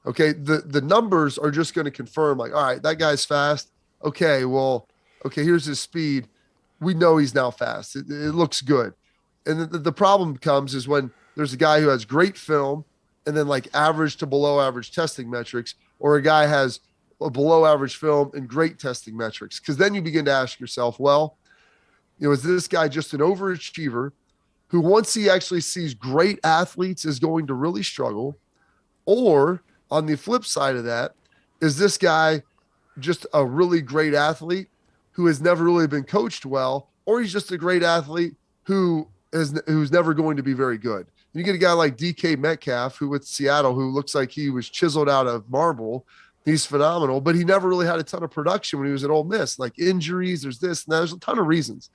Okay, the numbers are just going to confirm, like, all right, that guy's fast. Okay, here's his speed. We know he's now fast. It looks good. And the problem comes is when there's a guy who has great film and then, like, average to below average testing metrics, or a guy has a below average film and great testing metrics. Because then you begin to ask yourself, well, is this guy just an overachiever who, once he actually sees great athletes, is going to really struggle? Or on the flip side of that, is this guy just a really great athlete who has never really been coached well, or he's just a great athlete who's never going to be very good. You get a guy like DK Metcalf, who with Seattle, who looks like he was chiseled out of marble. He's phenomenal, but he never really had a ton of production when he was at Ole Miss, like injuries. There's this and that. There's a ton of reasons.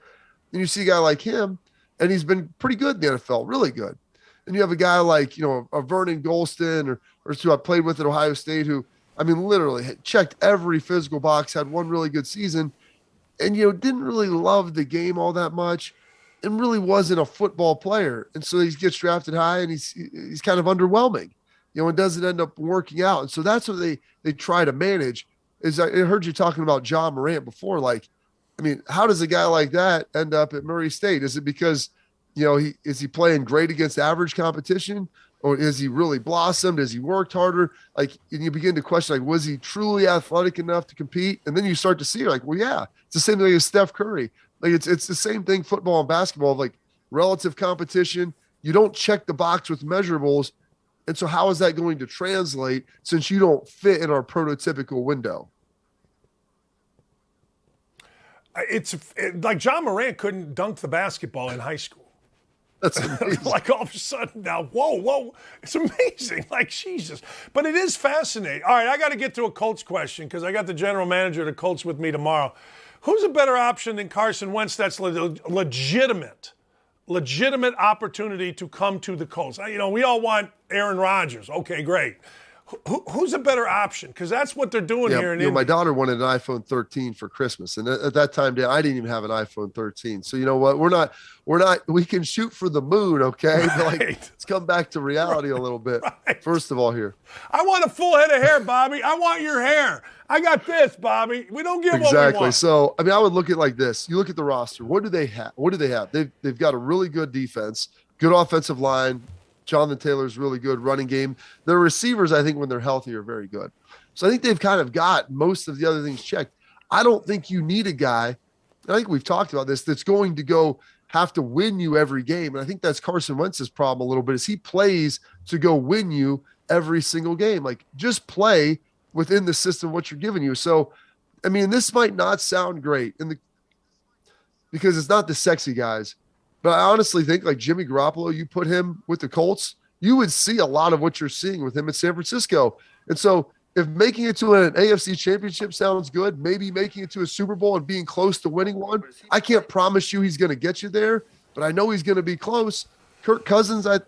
And you see a guy like him, and he's been pretty good in the NFL, really good. And you have a guy like, a Vernon Golston or who I played with at Ohio State, who, I mean, literally had checked every physical box, had one really good season, and, didn't really love the game all that much and really wasn't a football player. And so he gets drafted high and he's kind of underwhelming, and doesn't end up working out. And so that's what they try to manage. I heard you talking about John Morant before. Like, I mean, how does a guy like that end up at Murray State? Is it because, is he playing great against average competition, or is he really blossomed? Has he worked harder? Like, and you begin to question, like, was he truly athletic enough to compete? And then you start to see, like, well, yeah, it's the same thing as Steph Curry. Like, it's the same thing, football and basketball, like relative competition. You don't check the box with measurables. And so how is that going to translate since you don't fit in our prototypical window? It's like John Morant couldn't dunk the basketball in high school. That's amazing. Like all of a sudden now, whoa, it's amazing. Like, Jesus. But it is fascinating. All right, I got to get to a Colts question because I got the general manager of the Colts with me tomorrow. Who's a better option than Carson Wentz that's legitimate opportunity to come to the Colts? We all want Aaron Rodgers. Okay, great. Who's a better option? Because that's what they're doing here in Indy. My daughter wanted an iPhone 13 for Christmas, and at that time, I didn't even have an iPhone 13. So you know what? We're not. We can shoot for the moon, okay? Right. But let's come back to reality a little bit. Right. First of all, here. I want a full head of hair, Bobby. I want your hair. I got this, Bobby. We don't get what we want. So I would look at it like this. You look at the roster. What do they have? They've got a really good defense, good offensive line. Jonathan Taylor's really good running game. Their receivers, I think, when they're healthy, are very good. So I think they've kind of got most of the other things checked. I don't think you need a guy, I think we've talked about this, that's going to have to win you every game. And I think that's Carson Wentz's problem a little bit, is he plays to go win you every single game. Like, just play within the system what you're giving you. So, I mean, this might not sound great because it's not the sexy guys. But I honestly think, like, Jimmy Garoppolo, you put him with the Colts, you would see a lot of what you're seeing with him at San Francisco. And so if making it to an AFC championship sounds good, maybe making it to a Super Bowl and being close to winning one, I can't promise you he's going to get you there, but I know he's going to be close. Kirk Cousins, I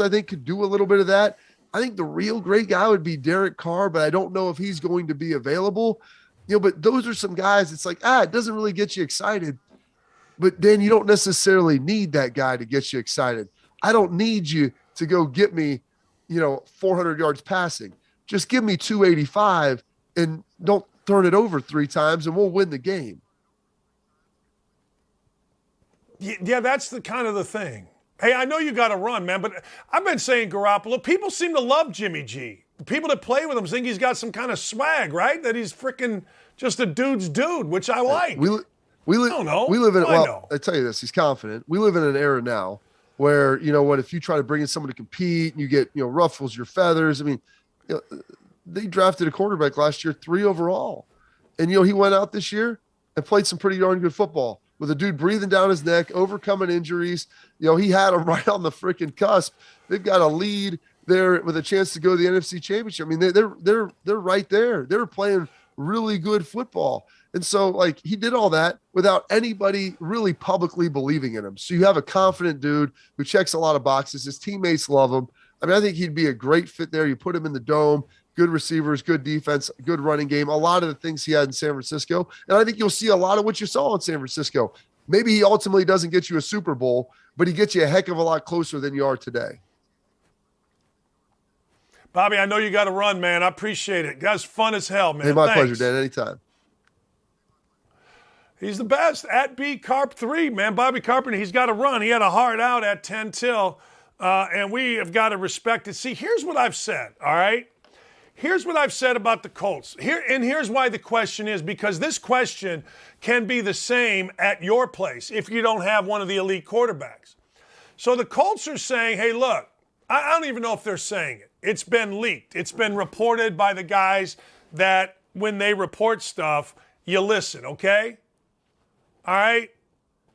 think, could do a little bit of that. I think the real great guy would be Derek Carr, but I don't know if he's going to be available. But those are some guys, it's like, it doesn't really get you excited. But then you don't necessarily need that guy to get you excited. I don't need you to go get me, 400 yards passing. Just give me 285 and don't turn it over 3 times and we'll win the game. Yeah, that's the kind of the thing. Hey, I know you got to run, man, but I've been saying Garoppolo. People seem to love Jimmy G. People that play with him think he's got some kind of swag, right? That he's freaking just a dude's dude, which I like. I don't know. We live in, I tell you this, he's confident. We live in an era now where, if you try to bring in someone to compete and you get, ruffles your feathers. I mean, they drafted a quarterback last year, 3 overall. And, he went out this year and played some pretty darn good football with a dude breathing down his neck, overcoming injuries. He had him right on the freaking cusp. They've got a lead there with a chance to go to the NFC Championship. I mean, they're right there. They're playing really good football. And so, like, he did all that without anybody really publicly believing in him. So you have a confident dude who checks a lot of boxes. His teammates love him. I mean, I think he'd be a great fit there. You put him in the dome, good receivers, good defense, good running game, a lot of the things he had in San Francisco. And I think you'll see a lot of what you saw in San Francisco. Maybe he ultimately doesn't get you a Super Bowl, but he gets you a heck of a lot closer than you are today. Bobby, I know you got to run, man. I appreciate it. Guys, fun as hell, man. Hey, my pleasure, Dan. Anytime. He's the best at BCarp3, man. Bobby Carpenter, he's got to run. He had a hard out at 10 till, and we have got to respect it. See, here's what I've said, all right? Here's what I've said about the Colts. Here's why the question is, because this question can be the same at your place if you don't have one of the elite quarterbacks. So the Colts are saying, hey, look, I don't even know if they're saying it. It's been leaked. It's been reported by the guys that when they report stuff, you listen, okay? All right?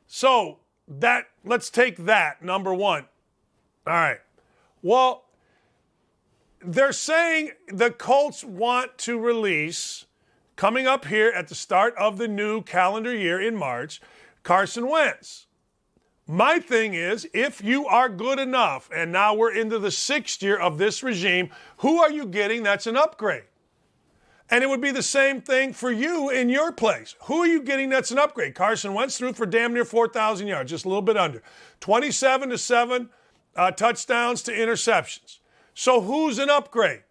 So let's take that, number one. All right. Well, they're saying the Colts want to release, coming up here at the start of the new calendar year in March, Carson Wentz. My thing is, if you are good enough, and now we're into the 6th year of this regime, who are you getting that's an upgrade? And it would be the same thing for you in your place. Who are you getting that's an upgrade? Carson Wentz threw for damn near 4,000 yards, just a little bit under. 27-7 touchdowns to interceptions. So who's an upgrade?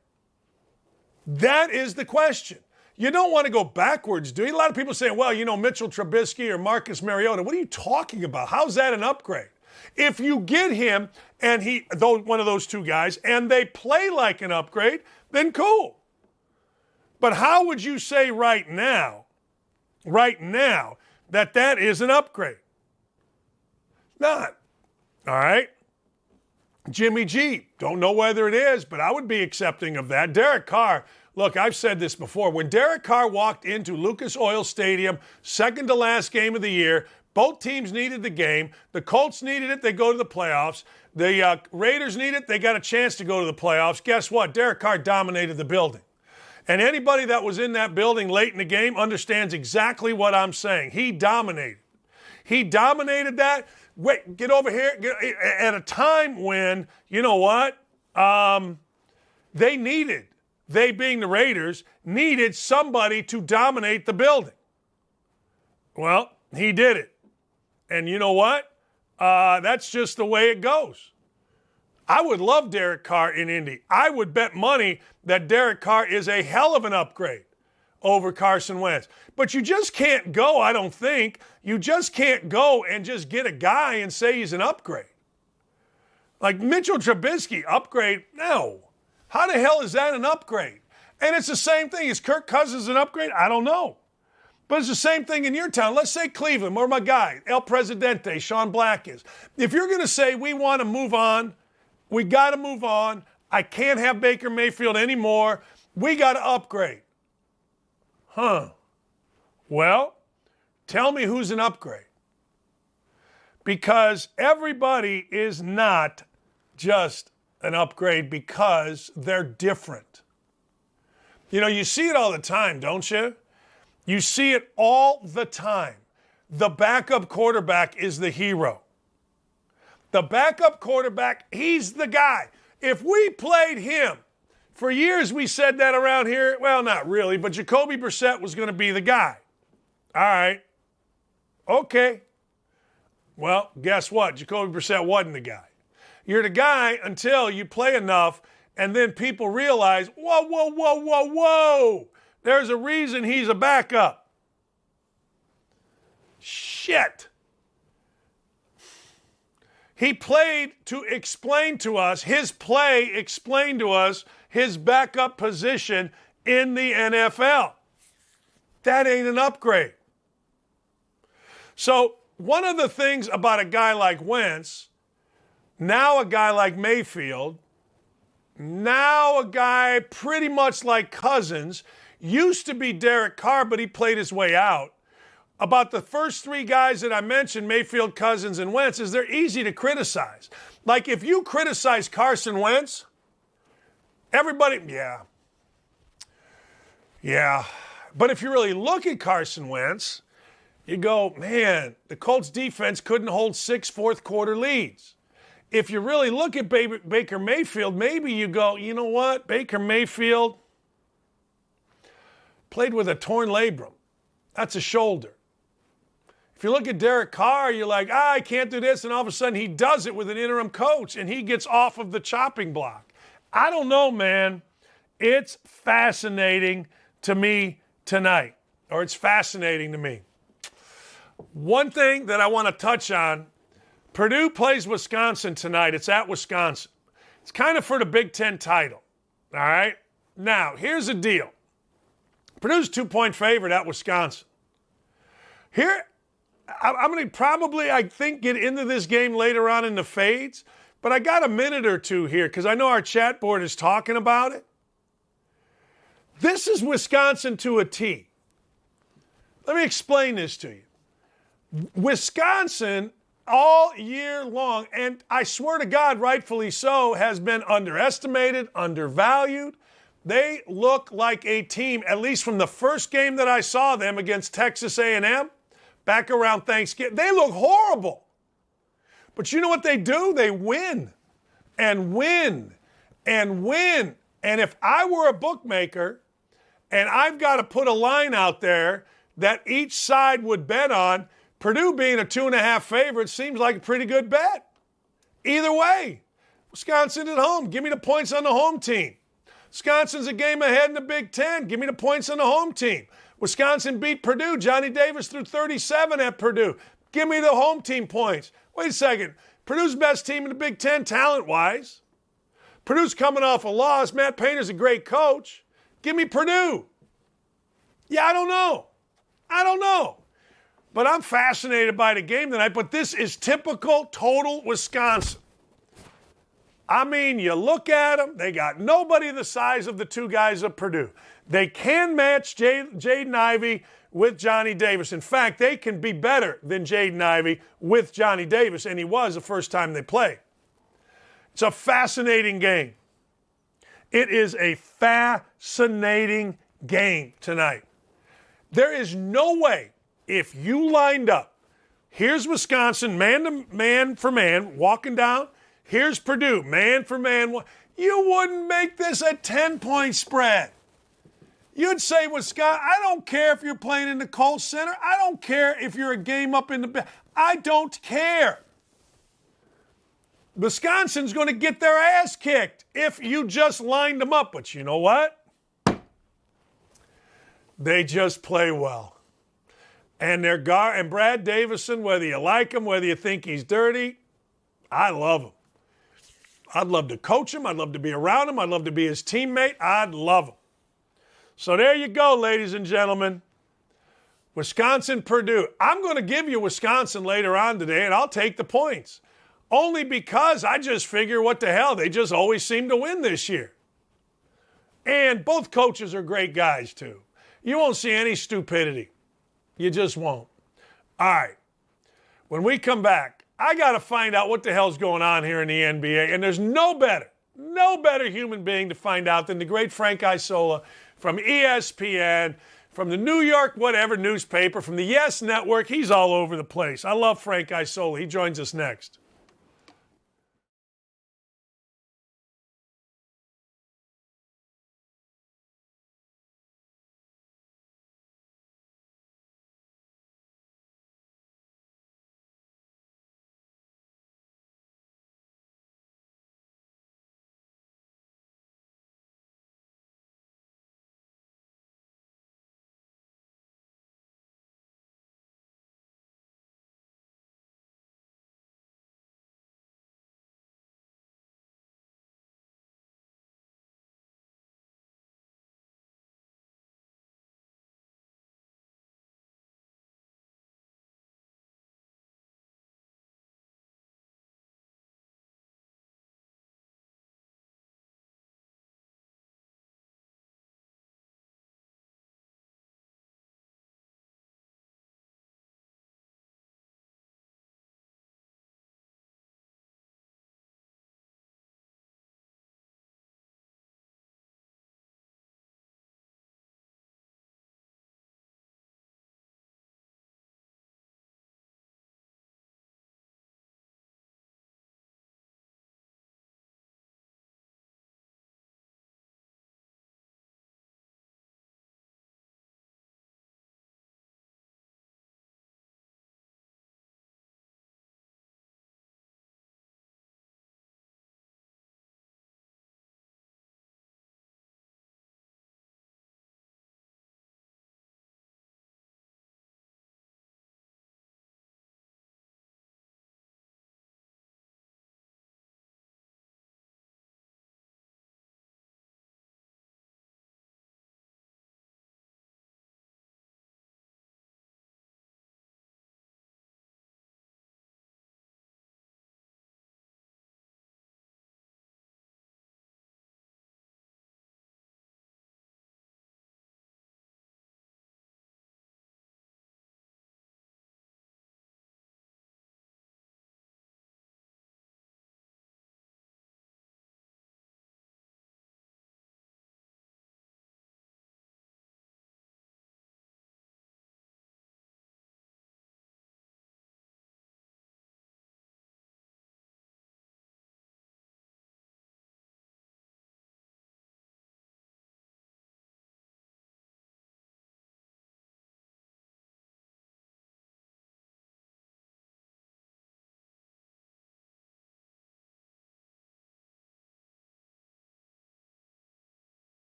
That is the question. You don't want to go backwards, do you? A lot of people saying, well, Mitchell Trubisky or Marcus Mariota. What are you talking about? How's that an upgrade? If you get him and one of those two guys, and they play like an upgrade, then cool. But how would you say right now, that is an upgrade? Not. All right? Jimmy G, don't know whether it is, but I would be accepting of that. Derek Carr, look, I've said this before. When Derek Carr walked into Lucas Oil Stadium, second to last game of the year, both teams needed the game. The Colts needed it, they go to the playoffs. The Raiders need it, they got a chance to go to the playoffs. Guess what? Derek Carr dominated the building. And anybody that was in that building late in the game understands exactly what I'm saying. He dominated. He dominated that. Wait, get over here. At a time when, you know what? They being the Raiders, needed somebody to dominate the building. Well, he did it. And you know what? That's just the way it goes. I would love Derek Carr in Indy. I would bet money that Derek Carr is a hell of an upgrade over Carson Wentz. But you just can't go, I don't think. You just can't go and just get a guy and say he's an upgrade. Like Mitchell Trubisky, upgrade? No. How the hell is that an upgrade? And it's the same thing. Is Kirk Cousins an upgrade? I don't know. But it's the same thing in your town. Let's say Cleveland, where my guy, El Presidente, Sean Black is. If you're going to say we want to move on, we got to move on. I can't have Baker Mayfield anymore. We got to upgrade. Huh. Well, tell me who's an upgrade. Because everybody is not just an upgrade because they're different. You see it all the time, don't you? You see it all the time. The backup quarterback is the hero. The backup quarterback, he's the guy. If we played him, for years we said that around here. Well, not really, but Jacoby Brissett was going to be the guy. All right. Okay. Well, guess what? Jacoby Brissett wasn't the guy. You're the guy until you play enough, and then people realize, whoa. There's a reason he's a backup. Shit. He played to explain to us, his play explained to us his backup position in the NFL. That ain't an upgrade. So one of the things about a guy like Wentz, now a guy like Mayfield, now a guy pretty much like Cousins, used to be Derek Carr, but he played his way out. About the first three guys that I mentioned, Mayfield, Cousins, and Wentz, is they're easy to criticize. Like if you criticize Carson Wentz, everybody, yeah. But if you really look at Carson Wentz, you go, man, the Colts defense couldn't hold 6 fourth-quarter leads. If you really look at Baker Mayfield, maybe you go, you know what? Baker Mayfield played with a torn labrum. That's a shoulder. If you look at Derek Carr, you're like, I can't do this, and all of a sudden he does it with an interim coach, and he gets off of the chopping block. I don't know, man. It's fascinating to me tonight, or it's fascinating to me. One thing that I want to touch on, Purdue plays Wisconsin tonight. It's at Wisconsin. It's kind of for the Big Ten title, all right? Now, here's the deal. Purdue's 2-point favorite at Wisconsin. Here, I'm going to probably, I think, get into this game later on in the fades, but I got a minute or two here because I know our chat board is talking about it. This is Wisconsin to a T. Let me explain this to you. Wisconsin, all year long, and I swear to God, rightfully so, has been underestimated, undervalued. They look like a team, at least from the first game that I saw them against Texas A&M, back around Thanksgiving. They look horrible. But you know what they do? They win and win and win. And if I were a bookmaker and I've got to put a line out there that each side would bet on, Purdue being a 2.5 favorite seems like a pretty good bet. Either way, Wisconsin at home. Give me the points on the home team. Wisconsin's a game ahead in the Big Ten. Give me the points on the home team. Wisconsin beat Purdue. Johnny Davis threw 37 at Purdue. Give me the home team points. Wait a second. Purdue's best team in the Big Ten talent-wise. Purdue's coming off a loss. Matt Painter's a great coach. Give me Purdue. Yeah, I don't know. But I'm fascinated by the game tonight. But this is typical, total Wisconsin. I mean, you look at them, they got nobody the size of the two guys at Purdue. They can match Jaden Ivey with Johnny Davis. In fact, they can be better than Jaden Ivey with Johnny Davis, and he was the first time they played. It's a fascinating game. It is a fascinating game tonight. There is no way, if you lined up, here's Wisconsin man for man, walking down. Here's Purdue, man for man. You wouldn't make this a 10-point spread. You'd say, Wisconsin, I don't care if you're playing in the Colts Center. I don't care if you're a game up in the... I don't care. Wisconsin's going to get their ass kicked if you just lined them up. But you know what? They just play well. And and Brad Davison, whether you like him, whether you think he's dirty, I love him. I'd love to coach him. I'd love to be around him. I'd love to be his teammate. I'd love him. So there you go, ladies and gentlemen. Wisconsin, Purdue. I'm going to give you Wisconsin later on today, and I'll take the points. Only because I just figure, what the hell, they just always seem to win this year. And both coaches are great guys, too. You won't see any stupidity. You just won't. All right. When we come back, I got to find out what the hell's going on here in the NBA. And there's no better human being to find out than the great Frank Isola from ESPN, from the New York whatever newspaper, from the Yes Network. He's all over the place. I love Frank Isola. He joins us next.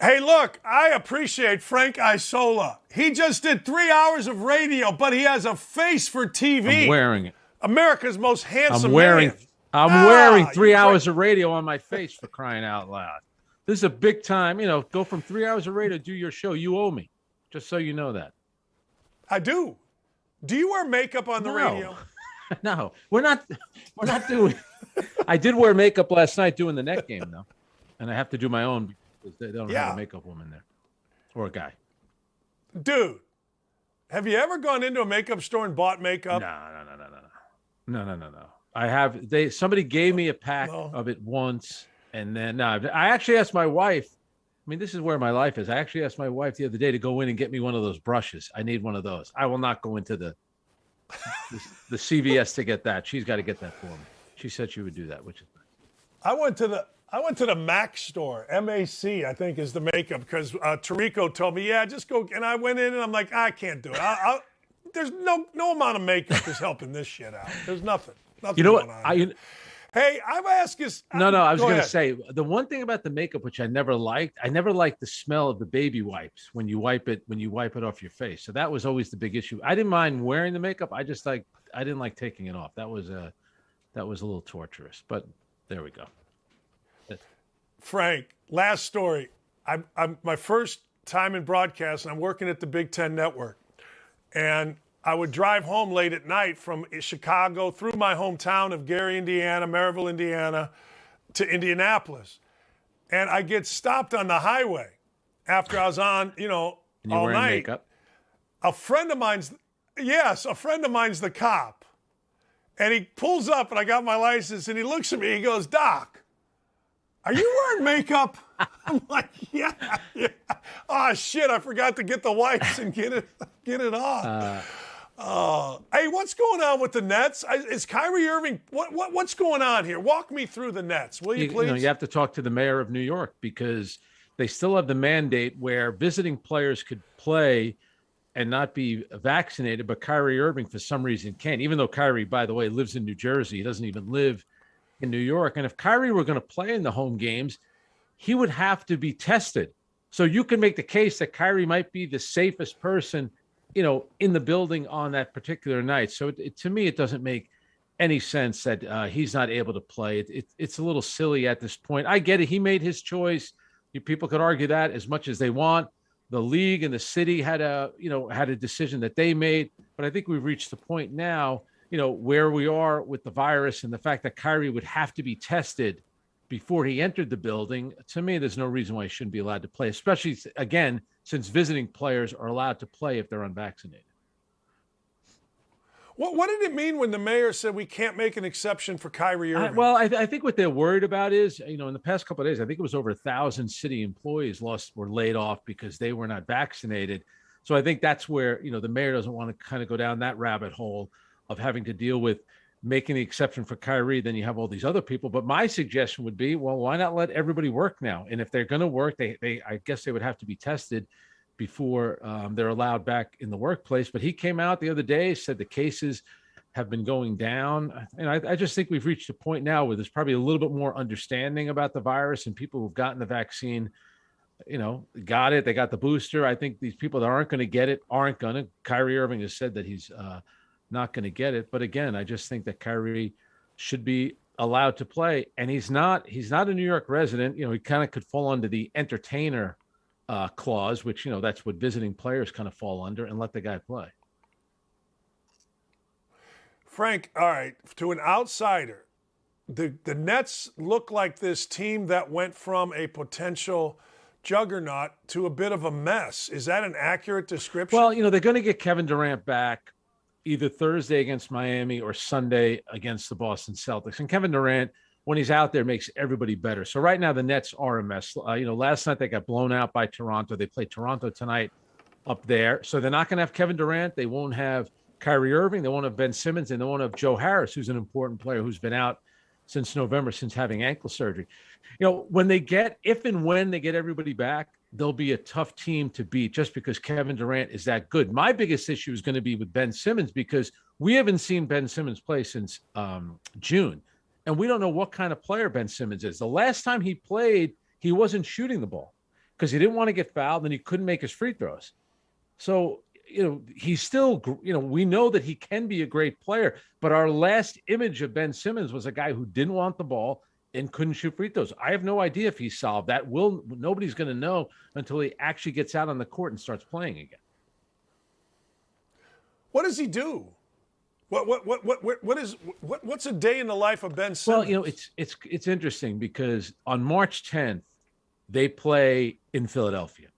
Hey, look, I appreciate Frank Isola. He just did 3 hours of radio, but he has a face for TV. I'm wearing it. America's most handsome man. I'm wearing 3 hours of radio on my face, for crying out loud. This is a big time, go from 3 hours of radio to do your show. You owe me, just so you know that. I do. Do you wear makeup on the radio? No, we're not doing. I did wear makeup last night doing the net game, though. And I have to do my own because they don't have a makeup woman there or a guy. Dude, have you ever gone into a makeup store and bought makeup? No. I have. Somebody gave me a pack of it once, and then I actually asked my wife. I mean, this is where my life is. I actually asked my wife the other day to go in and get me one of those brushes. I need one of those. I will not go into the CVS to get that. She's got to get that for me. She said she would do that, which is nice. I went to the MAC store, MAC, I think is the makeup, because Tarico told me, just go. And I went in and I'm like, I can't do it. There's no amount of makeup is helping this shit out. There's nothing. You know what? Hey, I've asked you. No, I was going to say the one thing about the makeup which I never liked the smell of the baby wipes when you wipe it off your face. So that was always the big issue. I didn't mind wearing the makeup. I didn't like taking it off. That was a little torturous. But there we go. Frank, last story. I'm my first time in broadcast, and I'm working at the Big Ten Network, and I would drive home late at night from Chicago through my hometown of Gary, Indiana, Maryville, Indiana, to Indianapolis. And I get stopped on the highway after I was on, all night. Makeup? A friend of mine's the cop. And he pulls up, and I got my license, and he looks at me, he goes, "Doc, are you wearing makeup?" I'm like, yeah. Oh, shit, I forgot to get the wipes and get it on. Hey, what's going on with the Nets? Is Kyrie Irving, what's going on here? Walk me through the Nets, will you please? You have to talk to the mayor of New York because they still have the mandate where visiting players could play and not be vaccinated, but Kyrie Irving, for some reason, can't. Even though Kyrie, by the way, lives in New Jersey. He doesn't even live in New York. And if Kyrie were going to play in the home games, he would have to be tested. So you can make the case that Kyrie might be the safest person, in the building on that particular night. So to me, it doesn't make any sense that he's not able to play. It's a little silly at this point. I get it. He made his choice. People could argue that as much as they want. The league and the city had a decision that they made. But I think we've reached the point now, where we are with the virus and the fact that Kyrie would have to be tested before he entered the building. To me, there's no reason why he shouldn't be allowed to play, especially, again, since visiting players are allowed to play if they're unvaccinated. What did it mean when the mayor said we can't make an exception for Kyrie Irving? I think what they're worried about is, in the past couple of days, I think it was over 1,000 city employees were laid off because they were not vaccinated. So I think that's where, the mayor doesn't want to kind of go down that rabbit hole of having to deal with making the exception for Kyrie. Then you have all these other people. But my suggestion would be, well, why not let everybody work now? And if they're going to work, I guess they would have to be tested before they're allowed back in the workplace. But he came out the other day, said the cases have been going down. And I just think we've reached a point now where there's probably a little bit more understanding about the virus, and people who've gotten the vaccine, got it. They got the booster. I think these people that aren't going to get it aren't going to. Kyrie Irving has said that he's not going to get it. But again, I just think that Kyrie should be allowed to play. And he's not a New York resident. He kind of could fall under the entertainer clause, which, that's what visiting players kind of fall under, and let the guy play. Frank, all right, to an outsider, the Nets look like this team that went from a potential juggernaut to a bit of a mess. Is that an accurate description? Well, they're going to get Kevin Durant back either Thursday against Miami or Sunday against the Boston Celtics. And Kevin Durant, when he's out there, makes everybody better. So right now the Nets are a mess. Last night they got blown out by Toronto. They play Toronto tonight up there. So they're not going to have Kevin Durant. They won't have Kyrie Irving. They won't have Ben Simmons, and they won't have Joe Harris, who's an important player who's been out since November, since having ankle surgery. If and when they get everybody back, they'll be a tough team to beat just because Kevin Durant is that good. My biggest issue is going to be with Ben Simmons because we haven't seen Ben Simmons play since June, and we don't know what kind of player Ben Simmons is. The last time he played, he wasn't shooting the ball. because he didn't want to get fouled and he couldn't make his free throws. So, he's still, we know that he can be a great player, but our last image of Ben Simmons was a guy who didn't want the ball and couldn't shoot free throws. I have no idea if he solved that. Nobody's going to know until he actually gets out on the court and starts playing again. What does he do? What's a day in the life of Ben Simmons? Well, it's interesting because on March 10th, they play in Philadelphia.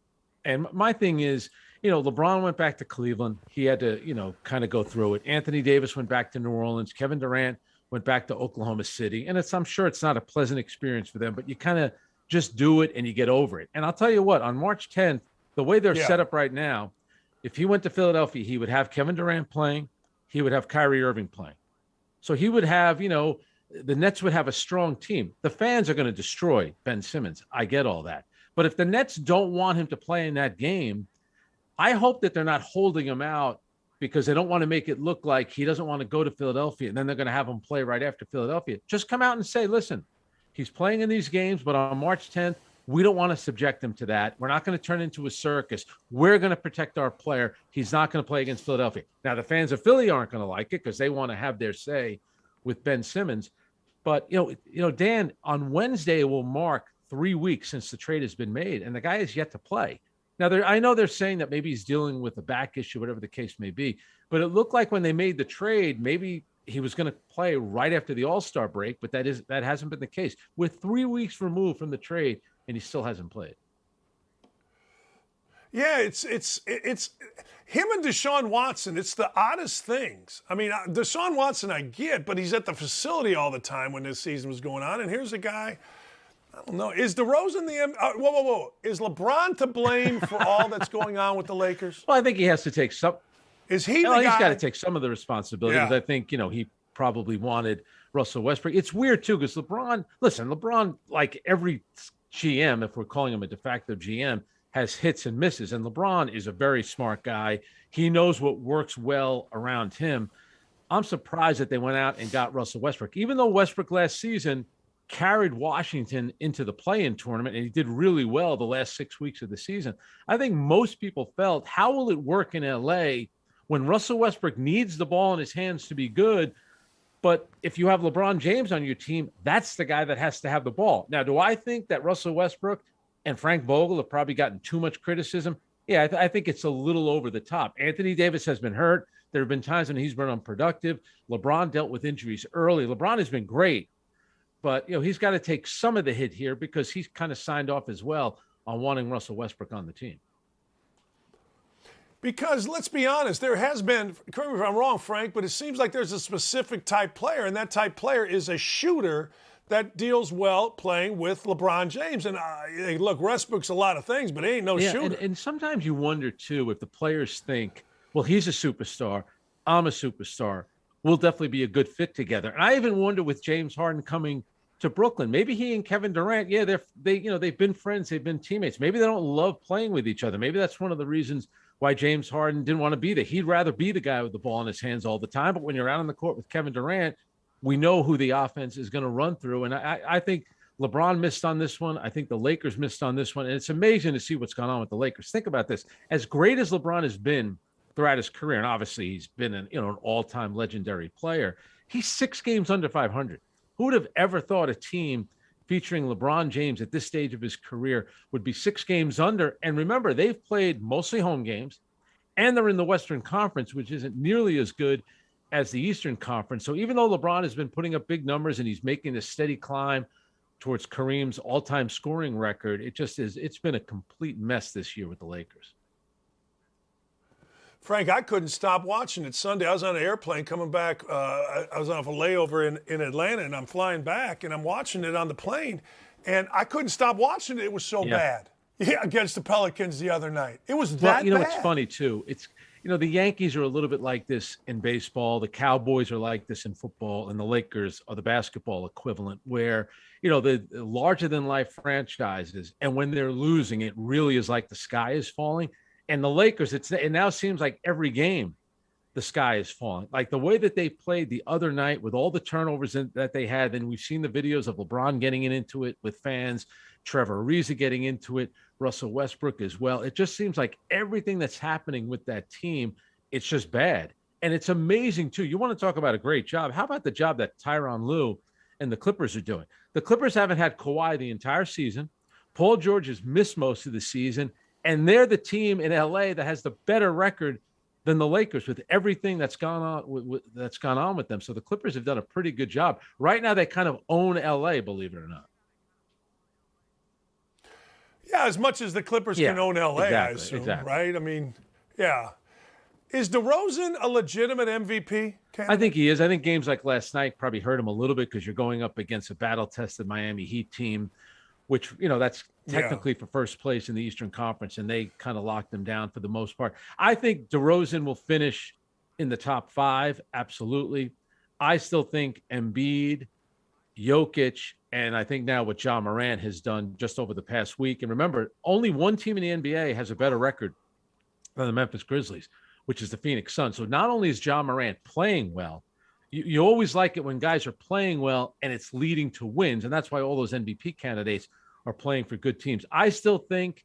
And my thing is, LeBron went back to Cleveland. He had to, kind of go through it. Anthony Davis went back to New Orleans. Kevin Durant went back to Oklahoma City. And I'm sure it's not a pleasant experience for them, but you kind of just do it and you get over it. And I'll tell you what, on March 10th, the way they're set up right now, if he went to Philadelphia, he would have Kevin Durant playing. He would have Kyrie Irving playing. So he would have, the Nets would have a strong team. The fans are going to destroy Ben Simmons. I get all that. But if the Nets don't want him to play in that game, I hope that they're not holding him out because they don't want to make it look like he doesn't want to go to Philadelphia and then they're going to have him play right after Philadelphia. Just come out and say, listen, he's playing in these games, but on March 10th, we don't want to subject him to that. We're not going to turn into a circus. We're going to protect our player. He's not going to play against Philadelphia. Now, the fans of Philly aren't going to like it because they want to have their say with Ben Simmons. But, Dan, on Wednesday, it will mark 3 weeks since the trade has been made, and the guy is yet to play. Now, I know they're saying that maybe he's dealing with a back issue, whatever the case may be, but it looked like when they made the trade, maybe he was going to play right after the All-Star break, but that hasn't been the case. We're 3 weeks removed from the trade, and he still hasn't played. Yeah, it's him and Deshaun Watson. It's the oddest things. I mean, Deshaun Watson I get, but he's at the facility all the time when this season was going on, and here's a guy – I don't know. Is DeRozan whoa. Is LeBron to blame for all that's going on with the Lakers? Well, I think he has to take some. Is he the guy? He's got to take some of the responsibility. Yeah. I think, he probably wanted Russell Westbrook. It's weird, too, because LeBron, like every GM, if we're calling him a de facto GM, has hits and misses. And LeBron is a very smart guy. He knows what works well around him. I'm surprised that they went out and got Russell Westbrook, even though Westbrook last season carried Washington into the play-in tournament, and he did really well the last 6 weeks of the season. I think most people felt, how will it work in LA when Russell Westbrook needs the ball in his hands to be good? But if you have LeBron James on your team, that's the guy that has to have the ball. Now, do I think that Russell Westbrook and Frank Vogel have probably gotten too much criticism? Yeah, I think it's a little over the top. Anthony Davis has been hurt. There have been times when he's been unproductive. LeBron dealt with injuries early. LeBron has been great. But, he's got to take some of the hit here because he's kind of signed off as well on wanting Russell Westbrook on the team. Because let's be honest, there has been, correct me if I'm wrong, Frank, but it seems like there's a specific type player, and that type player is a shooter that deals well playing with LeBron James. And look, Westbrook's a lot of things, but he ain't no shooter. And sometimes you wonder, too, if the players think, well, he's a superstar, I'm a superstar, we'll definitely be a good fit together. And I even wonder with James Harden coming to Brooklyn, maybe he and Kevin Durant, they've been friends, they've been teammates. Maybe they don't love playing with each other. Maybe that's one of the reasons why James Harden didn't want to be there. He'd rather be the guy with the ball in his hands all the time. But when you're out on the court with Kevin Durant, we know who the offense is going to run through. And I think LeBron missed on this one. I think the Lakers missed on this one. And it's amazing to see what's gone on with the Lakers. Think about this. As great as LeBron has been throughout his career, and obviously he's been an all-time legendary player, he's 6 games under 500. Who would have ever thought a team featuring LeBron James at this stage of his career would be 6 games under? And remember, they've played mostly home games, and they're in the Western Conference, which isn't nearly as good as the Eastern Conference. So even though LeBron has been putting up big numbers and he's making a steady climb towards Kareem's all-time scoring record, it's been a complete mess this year with the Lakers. Frank, I couldn't stop watching it Sunday. I was on an airplane coming back. I was off a layover in Atlanta, and I'm flying back, and I'm watching it on the plane, and I couldn't stop watching it. It was so bad. Yeah, against the Pelicans the other night. It was that bad. It's funny, too. It's the Yankees are a little bit like this in baseball. The Cowboys are like this in football, and the Lakers are the basketball equivalent where, the larger-than-life franchises, and when they're losing, it really is like the sky is falling. And the Lakers, it now seems like every game the sky is falling. Like the way that they played the other night with all the turnovers that they had, and we've seen the videos of LeBron getting into it with fans, Trevor Ariza getting into it, Russell Westbrook as well. It just seems like everything that's happening with that team, it's just bad. And it's amazing, too. You want to talk about a great job. How about the job that Tyronn Lue and the Clippers are doing? The Clippers haven't had Kawhi the entire season. Paul George has missed most of the season, and they're the team in LA that has the better record than the Lakers with everything that's gone on with them. So the Clippers have done a pretty good job. Right now, they kind of own LA, believe it or not. Yeah, as much as the Clippers can own LA, I assume, right? I mean, yeah. Is DeRozan a legitimate MVP candidate? I think he is. I think games like last night probably hurt him a little bit because you're going up against a battle-tested Miami Heat team, which, that's technically for first place in the Eastern Conference, and they kind of locked them down for the most part. I think DeRozan will finish in the top 5, absolutely. I still think Embiid, Jokic, and I think now what Ja Morant has done just over the past week. And remember, only one team in the NBA has a better record than the Memphis Grizzlies, which is the Phoenix Suns. So not only is Ja Morant playing well, you always like it when guys are playing well and it's leading to wins. And that's why all those MVP candidates are playing for good teams. I still think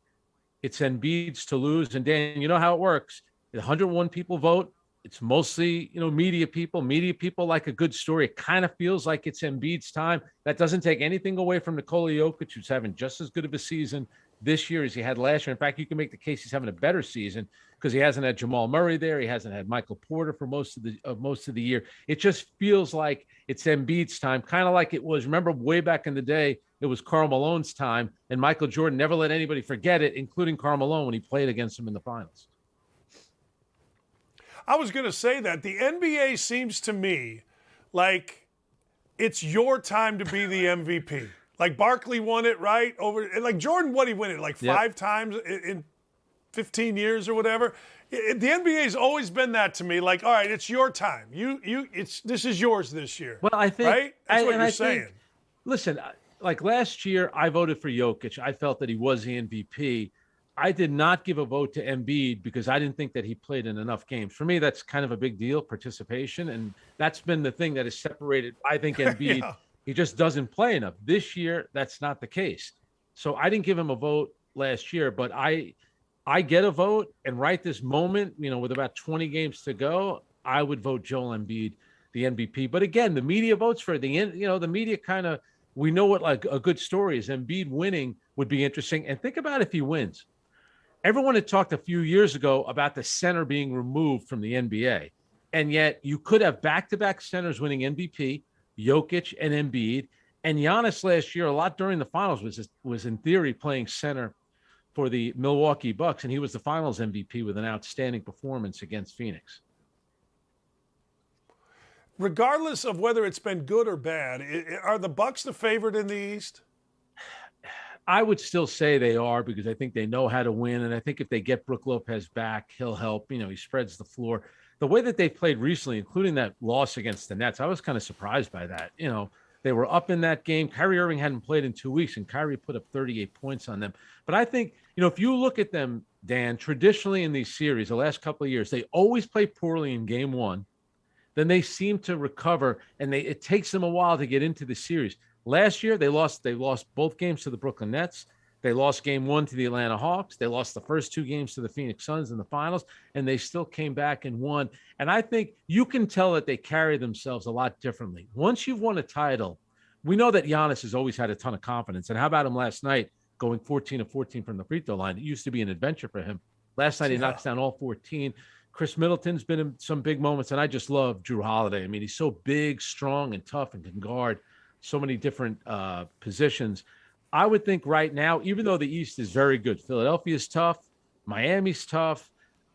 it's Embiid's to lose. And Dan, you know how it works. 101 people vote. It's mostly, media people. Media people like a good story. It kind of feels like it's Embiid's time. That doesn't take anything away from Nikola Jokic, who's having just as good of a season this year as he had last year. In fact, you can make the case he's having a better season because he hasn't had Jamal Murray there. He hasn't had Michael Porter for most of the year. It just feels like it's Embiid's time, kind of like it was. Remember, way back in the day, it was Karl Malone's time, and Michael Jordan never let anybody forget it, including Karl Malone when he played against him in the finals. I was going to say that. The NBA seems to me like it's your time to be the MVP. Like Barkley won it, right? Like Jordan, what he win it? Like 5 times in 15 years or whatever. The NBA's always been that to me. Like, all right, it's your time. This is yours this year. Well, I think right. That's what you're saying. Listen, like last year, I voted for Jokic. I felt that he was the MVP. I did not give a vote to Embiid because I didn't think that he played in enough games. For me, that's kind of a big deal, participation. And that's been the thing that has separated, I think, Embiid. He just doesn't play enough. This year, that's not the case. So I didn't give him a vote last year, but I get a vote. And right this moment, with about 20 games to go, I would vote Joel Embiid, the MVP. But again, the media votes for it. The media kind of, we know what like a good story is. Embiid winning would be interesting. And think about if he wins. Everyone had talked a few years ago about the center being removed from the NBA. And yet you could have back-to-back centers winning MVP, Jokic and Embiid. And Giannis last year, a lot during the finals, was in theory playing center for the Milwaukee Bucks. And he was the finals MVP with an outstanding performance against Phoenix. Regardless of whether it's been good or bad, are the Bucks the favorite in the East? I would still say they are because I think they know how to win. And I think if they get Brook Lopez back, he'll help. He spreads the floor. The way that they played recently, including that loss against the Nets, I was kind of surprised by that. They were up in that game. Kyrie Irving hadn't played in 2 weeks, and Kyrie put up 38 points on them. But I think, if you look at them, Dan, traditionally in these series, the last couple of years, they always play poorly in game 1. Then they seem to recover, and it takes them a while to get into the series. Last year, they lost both games to the Brooklyn Nets. They lost game 1 to the Atlanta Hawks. They lost the first 2 games to the Phoenix Suns in the finals, and they still came back and won. And I think you can tell that they carry themselves a lot differently. Once you've won a title, we know that Giannis has always had a ton of confidence. And how about him last night going 14 of 14 from the free throw line? It used to be an adventure for him. Last night, he knocks down all 14. Chris Middleton's been in some big moments, and I just love Drew Holiday. I mean, he's so big, strong, and tough and can guard so many different positions. I would think right now, even though the East is very good, Philadelphia's tough, Miami's tough.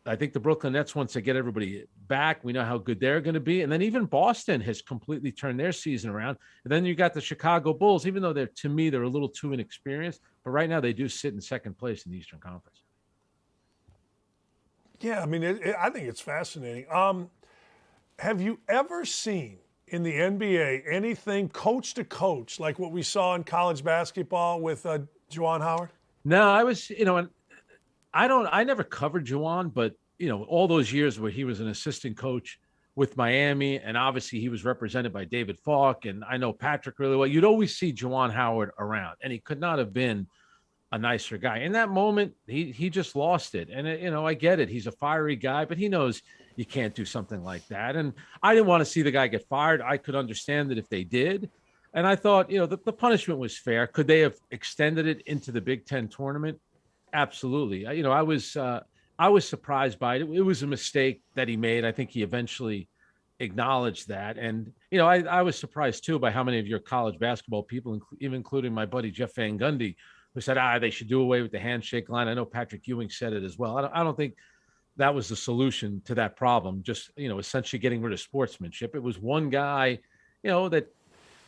I think the Brooklyn Nets, once they get everybody back, we know how good they're going to be. And then even Boston has completely turned their season around. And then you got the Chicago Bulls, even though to me, they're a little too inexperienced. But right now they do sit in second place in the Eastern Conference. Yeah, I mean, I think it's fascinating. Have you ever seen in the NBA anything coach to coach like what we saw in college basketball with Juwan Howard? No, I was, I never covered Juwan, but all those years where he was an assistant coach with Miami, and obviously he was represented by David Falk, and I know Patrick really well. You'd always see Juwan Howard around, and he could not have been a nicer guy. In that moment, he just lost it. And, I get it. He's a fiery guy, but he knows you can't do something like that. And I didn't want to see the guy get fired. I could understand it if they did. And I thought, the punishment was fair. Could they have extended it into the Big Ten tournament? Absolutely. I was surprised by it. It was a mistake that he made. I think he eventually acknowledged that. And, I was surprised, too, by how many of your college basketball people, even including my buddy Jeff Van Gundy, who said, they should do away with the handshake line. I know Patrick Ewing said it as well. I don't think that was the solution to that problem, just, essentially getting rid of sportsmanship. It was one guy,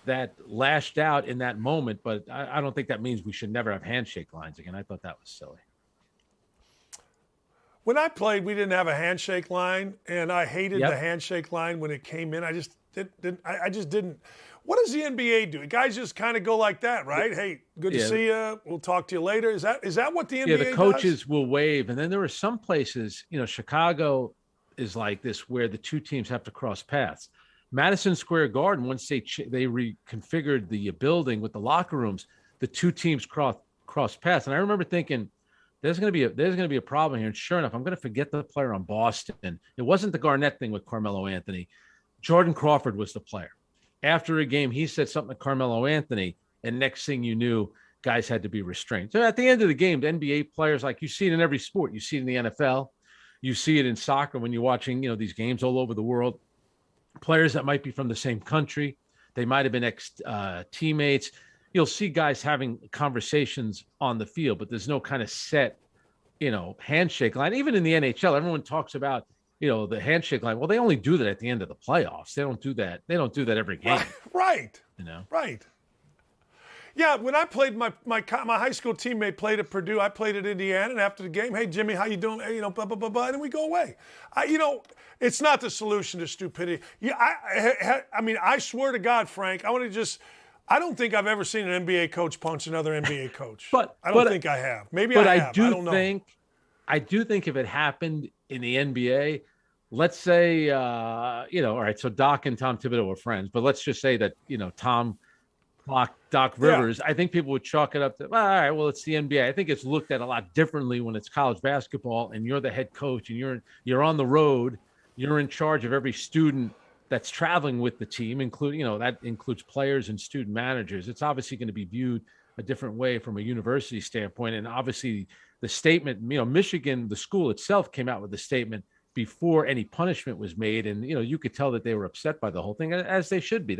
that lashed out in that moment, but I don't think that means we should never have handshake lines again. I thought that was silly. When I played, we didn't have a handshake line, and I hated the handshake line when it came in. I just didn't. What does the NBA do? Guys just kind of go like that, right? Hey, good to see you. We'll talk to you later. Is that what the NBA does? Yeah, the coaches will wave, and then there are some places, Chicago is like this where the two teams have to cross paths. Madison Square Garden, once they reconfigured the building with the locker rooms, the two teams cross paths, and I remember thinking, there's going to be a problem here. And sure enough, I'm going to forget the player on Boston. It wasn't the Garnett thing with Carmelo Anthony. Jordan Crawford was the player. After a game, he said something to Carmelo Anthony, and next thing you knew, guys had to be restrained. So at the end of the game, the NBA players, like you see it in every sport. You see it in the NFL. You see it in soccer when you're watching, these games all over the world. Players that might be from the same country. They might have been ex-teammates. You'll see guys having conversations on the field, but there's no kind of set, handshake line. Even in the NHL, everyone talks about, the handshake line. Well, they only do that at the end of the playoffs. They don't do that. They don't do that every game. Right. Right. Yeah, when I played, my high school teammate played at Purdue. I played at Indiana, and after the game, hey, Jimmy, how you doing? Hey, blah, blah, blah, blah, and then we go away. It's not the solution to stupidity. Yeah, I swear to God, Frank, I don't think I've ever seen an NBA coach punch another NBA coach. I don't think I have. Maybe I have. I don't know. I do think if it happened in the NBA, let's say, all right, so Doc and Tom Thibodeau were friends, but let's just say that, Tom Doc Rivers, I think people would chalk it up to, all right, well, it's the NBA. I think it's looked at a lot differently when it's college basketball and you're the head coach and you're on the road, you're in charge of every student that's traveling with the team, including, that includes players and student managers. It's obviously going to be viewed a different way from a university standpoint. And obviously the statement, Michigan, the school itself came out with a statement before any punishment was made. And, you could tell that they were upset by the whole thing, as they should be.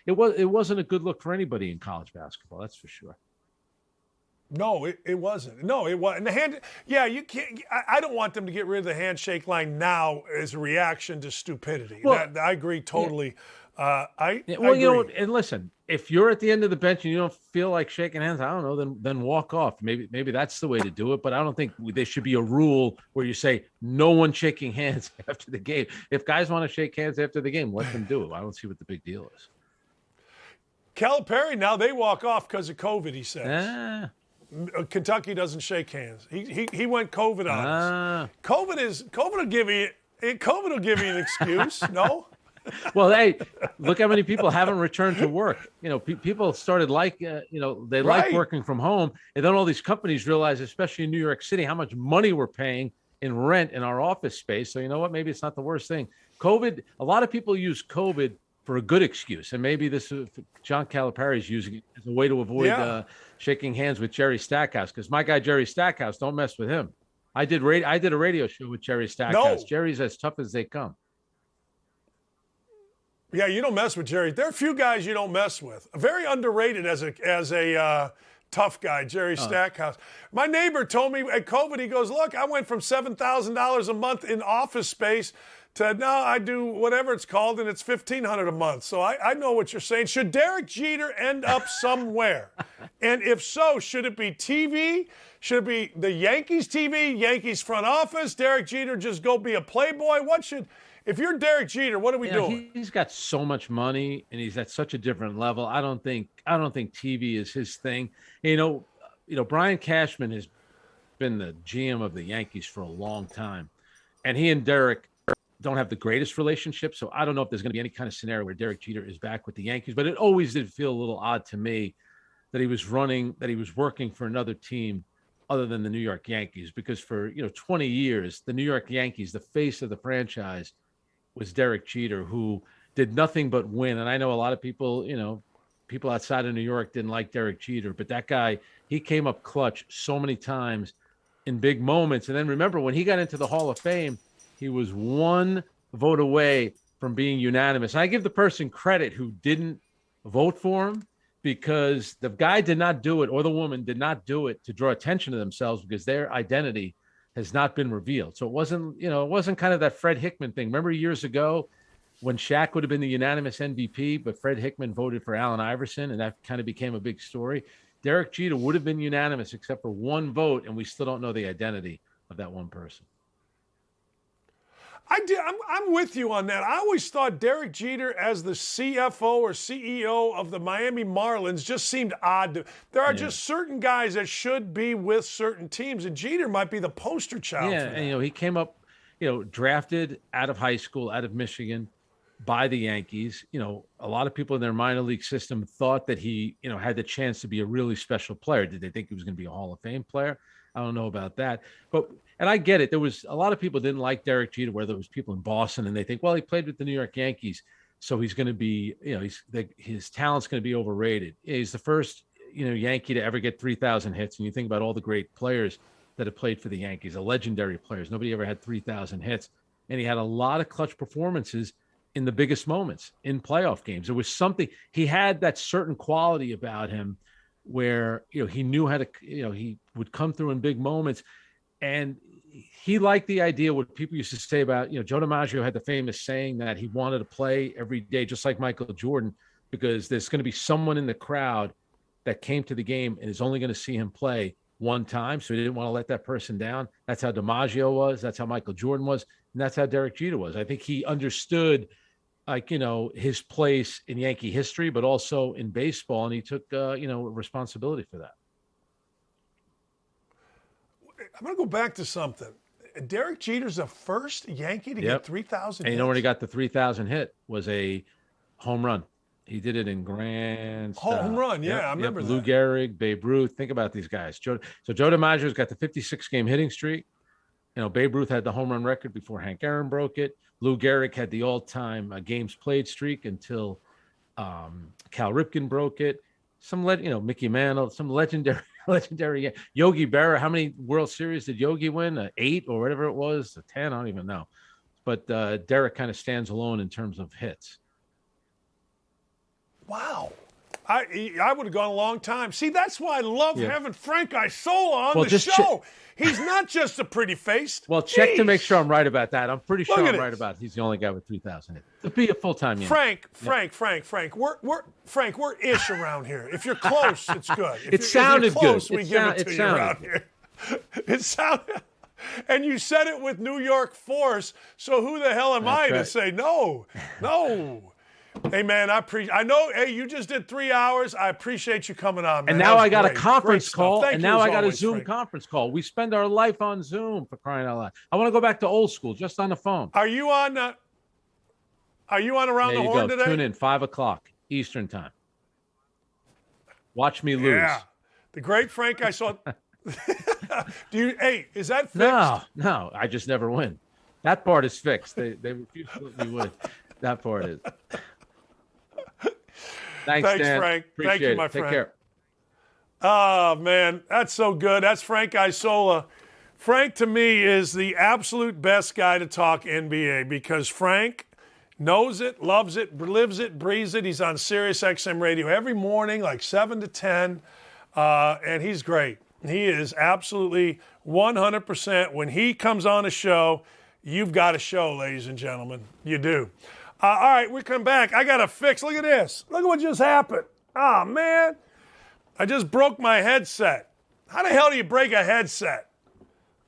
It wasn't a good look for anybody in college basketball. That's for sure. No, it wasn't. No, it wasn't. You can't. I don't want them to get rid of the handshake line now as a reaction to stupidity. Well, I agree totally. I agree. And listen, if you're at the end of the bench and you don't feel like shaking hands, I don't know, then walk off. Maybe that's the way to do it. But I don't think there should be a rule where you say no one shaking hands after the game. If guys want to shake hands after the game, let them do it. I don't see what the big deal is. Calipari, now they walk off because of COVID, he says. Kentucky doesn't shake hands. He went COVID on us. COVID will give you an excuse. No. Well, hey, look how many people haven't returned to work. People started like working from home, and then all these companies realize, especially in New York City, how much money we're paying in rent in our office space. So you know what? Maybe it's not the worst thing. COVID. A lot of people use COVID for a good excuse, and maybe this is John Calipari is using it as a way to avoid shaking hands with Jerry Stackhouse, because my guy Jerry Stackhouse, don't mess with him. I did a radio show with Jerry Stackhouse. No. Jerry's as tough as they come. Yeah, you don't mess with Jerry. There are a few guys you don't mess with. Very underrated as a tough guy, Jerry Stackhouse. My neighbor told me at COVID, he goes, look, I went from $7,000 a month in office space to now I do whatever it's called, and it's $1,500 a month. So I know what you're saying. Should Derek Jeter end up somewhere? And if so, should it be TV? Should it be the Yankees TV, Yankees front office? Derek Jeter just go be a playboy? If you're Derek Jeter, what are we doing? He's got so much money, and he's at such a different level. I don't think TV is his thing. Brian Cashman has been the GM of the Yankees for a long time. And he and Derek don't have the greatest relationship, so I don't know if there's going to be any kind of scenario where Derek Jeter is back with the Yankees. But it always did feel a little odd to me that he was working for another team other than the New York Yankees, because for 20 years, the New York Yankees, the face of the franchise, was Derek Jeter, who did nothing but win. And I know a lot of people, people outside of New York didn't like Derek Jeter, but that guy, he came up clutch so many times in big moments. And then remember, when he got into the Hall of Fame, he was one vote away from being unanimous. And I give the person credit who didn't vote for him, because the guy did not do it, or the woman did not do it to draw attention to themselves, because their identity has not been revealed. So it wasn't kind of that Fred Hickman thing. Remember years ago when Shaq would have been the unanimous MVP, but Fred Hickman voted for Allen Iverson, and that kind of became a big story. Derek Jeter would have been unanimous except for one vote, and we still don't know the identity of that one person. I'm with you on that. I always thought Derek Jeter as the CFO or CEO of the Miami Marlins just seemed odd. There are just certain guys that should be with certain teams, and Jeter might be the poster child. Yeah, for that. and he came up, drafted out of high school, out of Michigan, by the Yankees. A lot of people in their minor league system thought that he, had the chance to be a really special player. Did they think he was going to be a Hall of Fame player? I don't know about that, and I get it. There was a lot of people didn't like Derek Jeter, where there was people in Boston, and they think, well, he played with the New York Yankees, so he's going to be, his talent's going to be overrated. He's the first, Yankee to ever get 3,000 hits. And you think about all the great players that have played for the Yankees, the legendary players. Nobody ever had 3,000 hits, and he had a lot of clutch performances in the biggest moments in playoff games. There was something, he had that certain quality about him where, he knew how to, he would come through in big moments. And he liked the idea, what people used to say about, Joe DiMaggio had the famous saying that he wanted to play every day, just like Michael Jordan, because there's going to be someone in the crowd that came to the game and is only going to see him play one time. So he didn't want to let that person down. That's how DiMaggio was. That's how Michael Jordan was. And that's how Derek Jeter was. I think he understood, his place in Yankee history, but also in baseball. And he took, responsibility for that. I'm going to go back to something. Derek Jeter's the first Yankee to get 3,000 hits. And when he got the 3,000 hit was a home run. He did it in grand style. Home run, I remember that. Lou Gehrig, Babe Ruth. Think about these guys. Joe DiMaggio's got the 56-game hitting streak. Babe Ruth had the home run record before Hank Aaron broke it. Lou Gehrig had the all-time games played streak until Cal Ripken broke it. Mickey Mantle, some legendary Yogi Berra. How many World Series did Yogi win? 8 or whatever it was, 10. I don't even know. But Derek kind of stands alone in terms of hits. Wow. I would have gone a long time. See, that's why I love having Frank Isola on the show. He's not just a pretty face. Well, check to make sure I'm right about that. I'm pretty sure I'm right about it. He's the only guy with 3,000 hits. To be a full-time Yankee. Frank. We're ish around here. If you're close, it's good. It sounded good. We give it to you around here. It sounded. And you said it with New York force. So who the hell am I to say no? Hey, man, I know, you just did 3 hours. I appreciate you coming on, man. And now I got a conference call, and now I got a Zoom conference call. We spend our life on Zoom, for crying out loud. I want to go back to old school, just on the phone. Are you on Around the Horn today? Tune in, 5 o'clock Eastern time. Watch me lose. Yeah. The great Frank I saw. Is that fixed? No, I just never win. That part is fixed. They refuse to let me win. That part is. Thanks, Dan. Frank. Appreciate Thank you, my it. friend. Take care. Oh, man, that's so good. That's Frank Isola. Frank, to me, is the absolute best guy to talk NBA because Frank knows it, loves it, lives it, breathes it. He's on Sirius XM radio every morning, like 7 to 10, and he's great. He is absolutely 100%. When he comes on a show, you've got a show, ladies and gentlemen. You do. All right, we come back. I got to fix. Look at this. Look at what just happened. Oh, man. I just broke my headset. How the hell do you break a headset?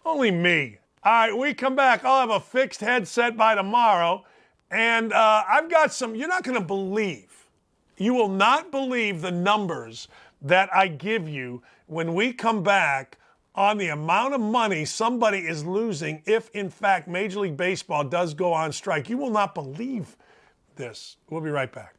Only me. All right, we come back. I'll have a fixed headset by tomorrow. And I've got some, you're not going to believe. You will not believe the numbers that I give you when we come back on the amount of money somebody is losing if, in fact, Major League Baseball does go on strike. You will not believe this. We'll be right back.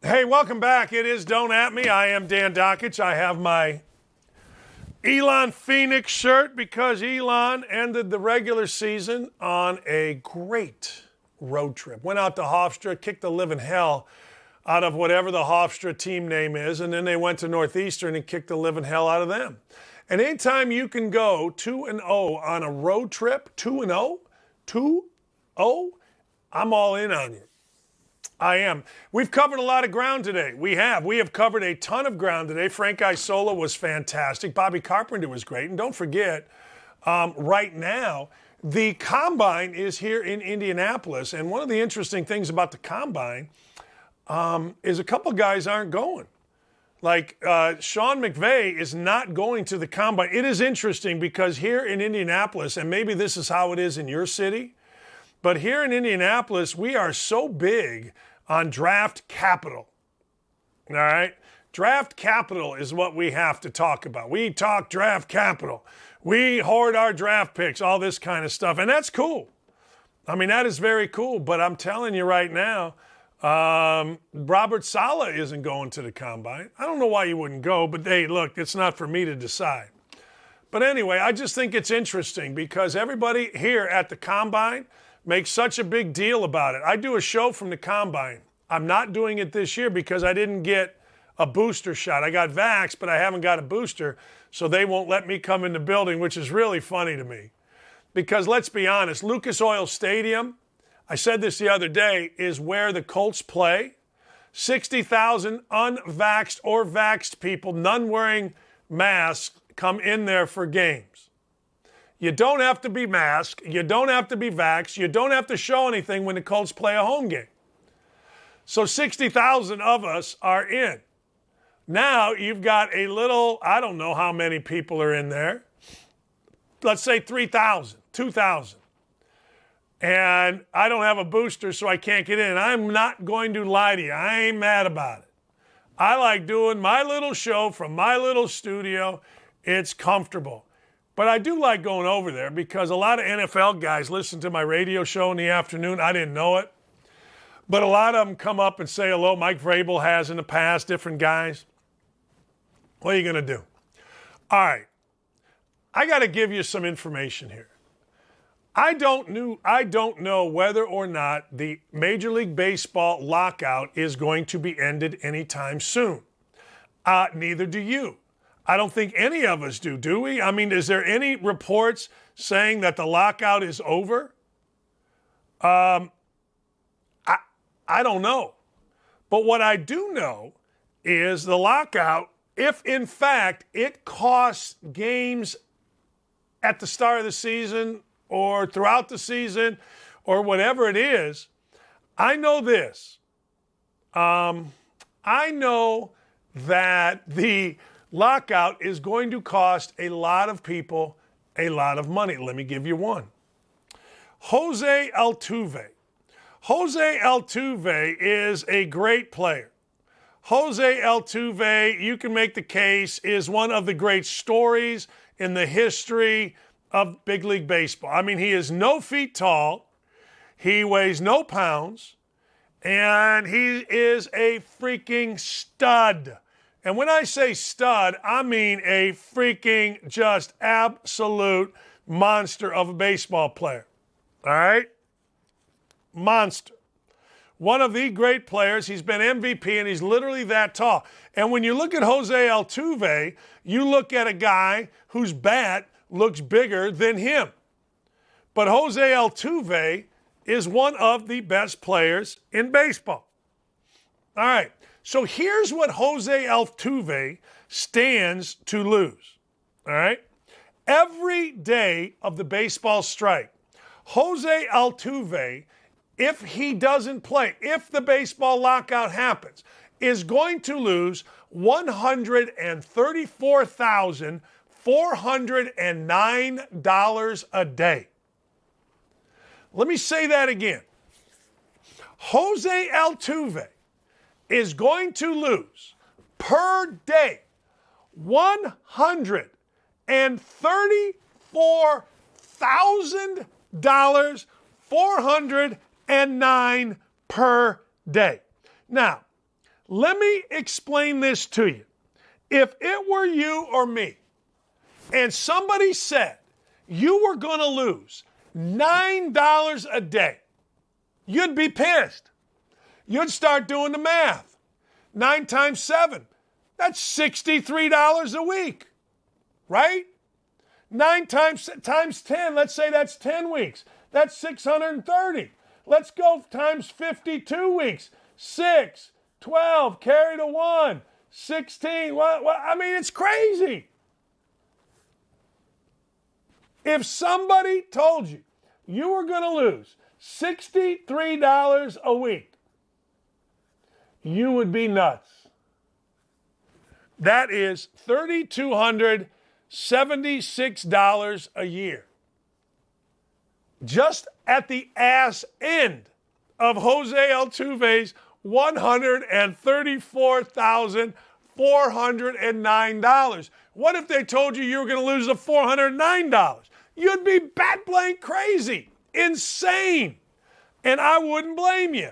Hey, welcome back. It is Don't At Me. I am Dan Dakich. I have my Elon Phoenix shirt because Elon ended the regular season on a great road trip. Went out to Hofstra, kicked the living hell out of whatever the Hofstra team name is, and then they went to Northeastern and kicked the living hell out of them. And anytime you can go 2-0 on a road trip, 2-0, 2-0, I'm all in on you. I am. We've covered a lot of ground today. We have covered a ton of ground today. Frank Isola was fantastic. Bobby Carpenter was great. And don't forget, right now, the Combine is here in Indianapolis. And one of the interesting things about the Combine is a couple guys aren't going. Like Sean McVay is not going to the Combine. It is interesting because here in Indianapolis, and maybe this is how it is in your city, but here in Indianapolis, we are so big on draft capital. All right? Draft capital is what we have to talk about. We talk draft capital. We hoard our draft picks, all this kind of stuff. And that's cool. I mean, that is very cool. But I'm telling you right now, Robert Saleh isn't going to the Combine. I don't know why you wouldn't go, but hey, look, it's not for me to decide. But anyway, I just think it's interesting because everybody here at the Combine makes such a big deal about it. I do a show from the Combine. I'm not doing it this year because I didn't get a booster shot. I got vaxxed, but I haven't got a booster, so they won't let me come in the building, which is really funny to me. Because let's be honest, Lucas Oil Stadium, I said this the other day, is where the Colts play. 60,000 unvaxxed or vaxxed people, none wearing masks, come in there for games. You don't have to be masked. You don't have to be vaxxed. You don't have to show anything when the Colts play a home game. So 60,000 of us are in. Now you've got a little, I don't know how many people are in there. Let's say 3,000, 2,000. And I don't have a booster, so I can't get in. I'm not going to lie to you. I ain't mad about it. I like doing my little show from my little studio. It's comfortable. But I do like going over there because a lot of NFL guys listen to my radio show in the afternoon. I didn't know it. But a lot of them come up and say hello. Mike Vrabel has in the past, different guys. What are you going to do? All right. I got to give you some information here. I don't know whether or not the Major League Baseball lockout is going to be ended anytime soon. Neither do you. I don't think any of us do we? I mean, is there any reports saying that the lockout is over? I don't know. But what I do know is the lockout, if in fact it costs games at the start of the season or throughout the season or whatever it is, I know this. I know that the lockout is going to cost a lot of people a lot of money. Let me give you one. Jose Altuve. Jose Altuve is a great player. Jose Altuve, you can make the case, is one of the great stories in the history of big league baseball. I mean, he is no feet tall. He weighs no pounds. And he is a freaking stud. And when I say stud, I mean a freaking just absolute monster of a baseball player. All right? Monster. One of the great players. He's been MVP, and he's literally that tall. And when you look at Jose Altuve, you look at a guy whose bat looks bigger than him. But Jose Altuve is one of the best players in baseball. All right. So here's what Jose Altuve stands to lose. All right. Every day of the baseball strike, Jose Altuve, if he doesn't play, if the baseball lockout happens, is going to lose $134,409 a day. Let me say that again. Jose Altuve is going to lose per day $134,409 per day. Now, let me explain this to you. If it were you or me, and somebody said you were going to lose $9 a day, you'd be pissed. You'd start doing the math. 9 times 7, that's $63 a week, right? 9 times 10, let's say that's 10 weeks. That's 630. Let's go times 52 weeks. 6, 12, carry to 1, 16. Well, I mean, it's crazy. If somebody told you you were going to lose $63 a week, you would be nuts. That is $3,276 a year. Just at the ass end of Jose Altuve's $134,409. What if they told you you were going to lose the $409? You'd be bat blank crazy, insane, and I wouldn't blame you.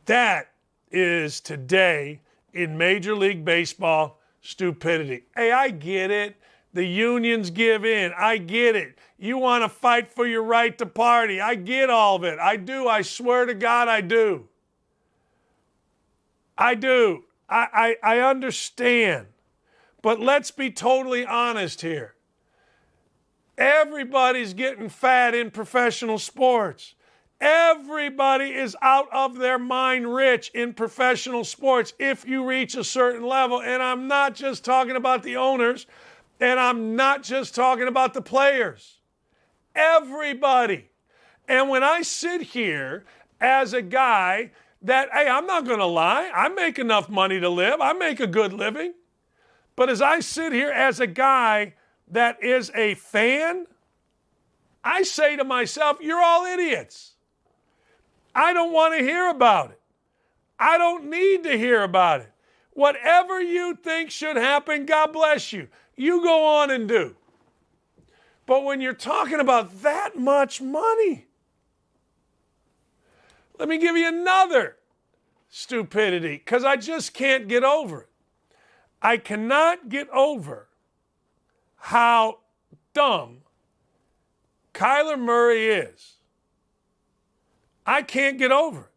That is today in Major League Baseball stupidity. Hey, I get it. The unions give in. I get it. You want to fight for your right to party. I get all of it. I do. I swear to God, I do. I do. I understand. But let's be totally honest here. Everybody's getting fat in professional sports. Everybody is out of their mind rich in professional sports if you reach a certain level. And I'm not just talking about the owners, and I'm not just talking about the players. Everybody. And when I sit here as a guy that, hey, I'm not going to lie, I make enough money to live. I make a good living. But as I sit here as a guy that is a fan, I say to myself, you're all idiots. I don't want to hear about it. I don't need to hear about it. Whatever you think should happen, God bless you. You go on and do. But when you're talking about that much money, let me give you another stupidity, because I just can't get over it. I cannot get over how dumb Kyler Murray is. I can't get over it.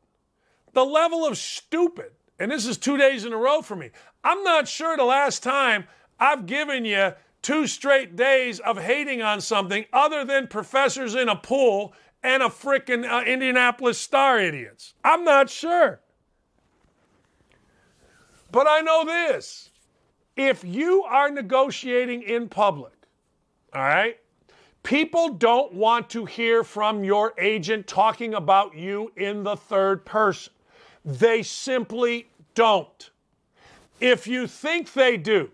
The level of stupid, and this is 2 days in a row for me. I'm not sure the last time I've given you 2 straight days of hating on something other than professors in a pool and a frickin' Indianapolis Star idiots. I'm not sure. But I know this. If you are negotiating in public, all right, people don't want to hear from your agent talking about you in the third person. They simply don't. If you think they do,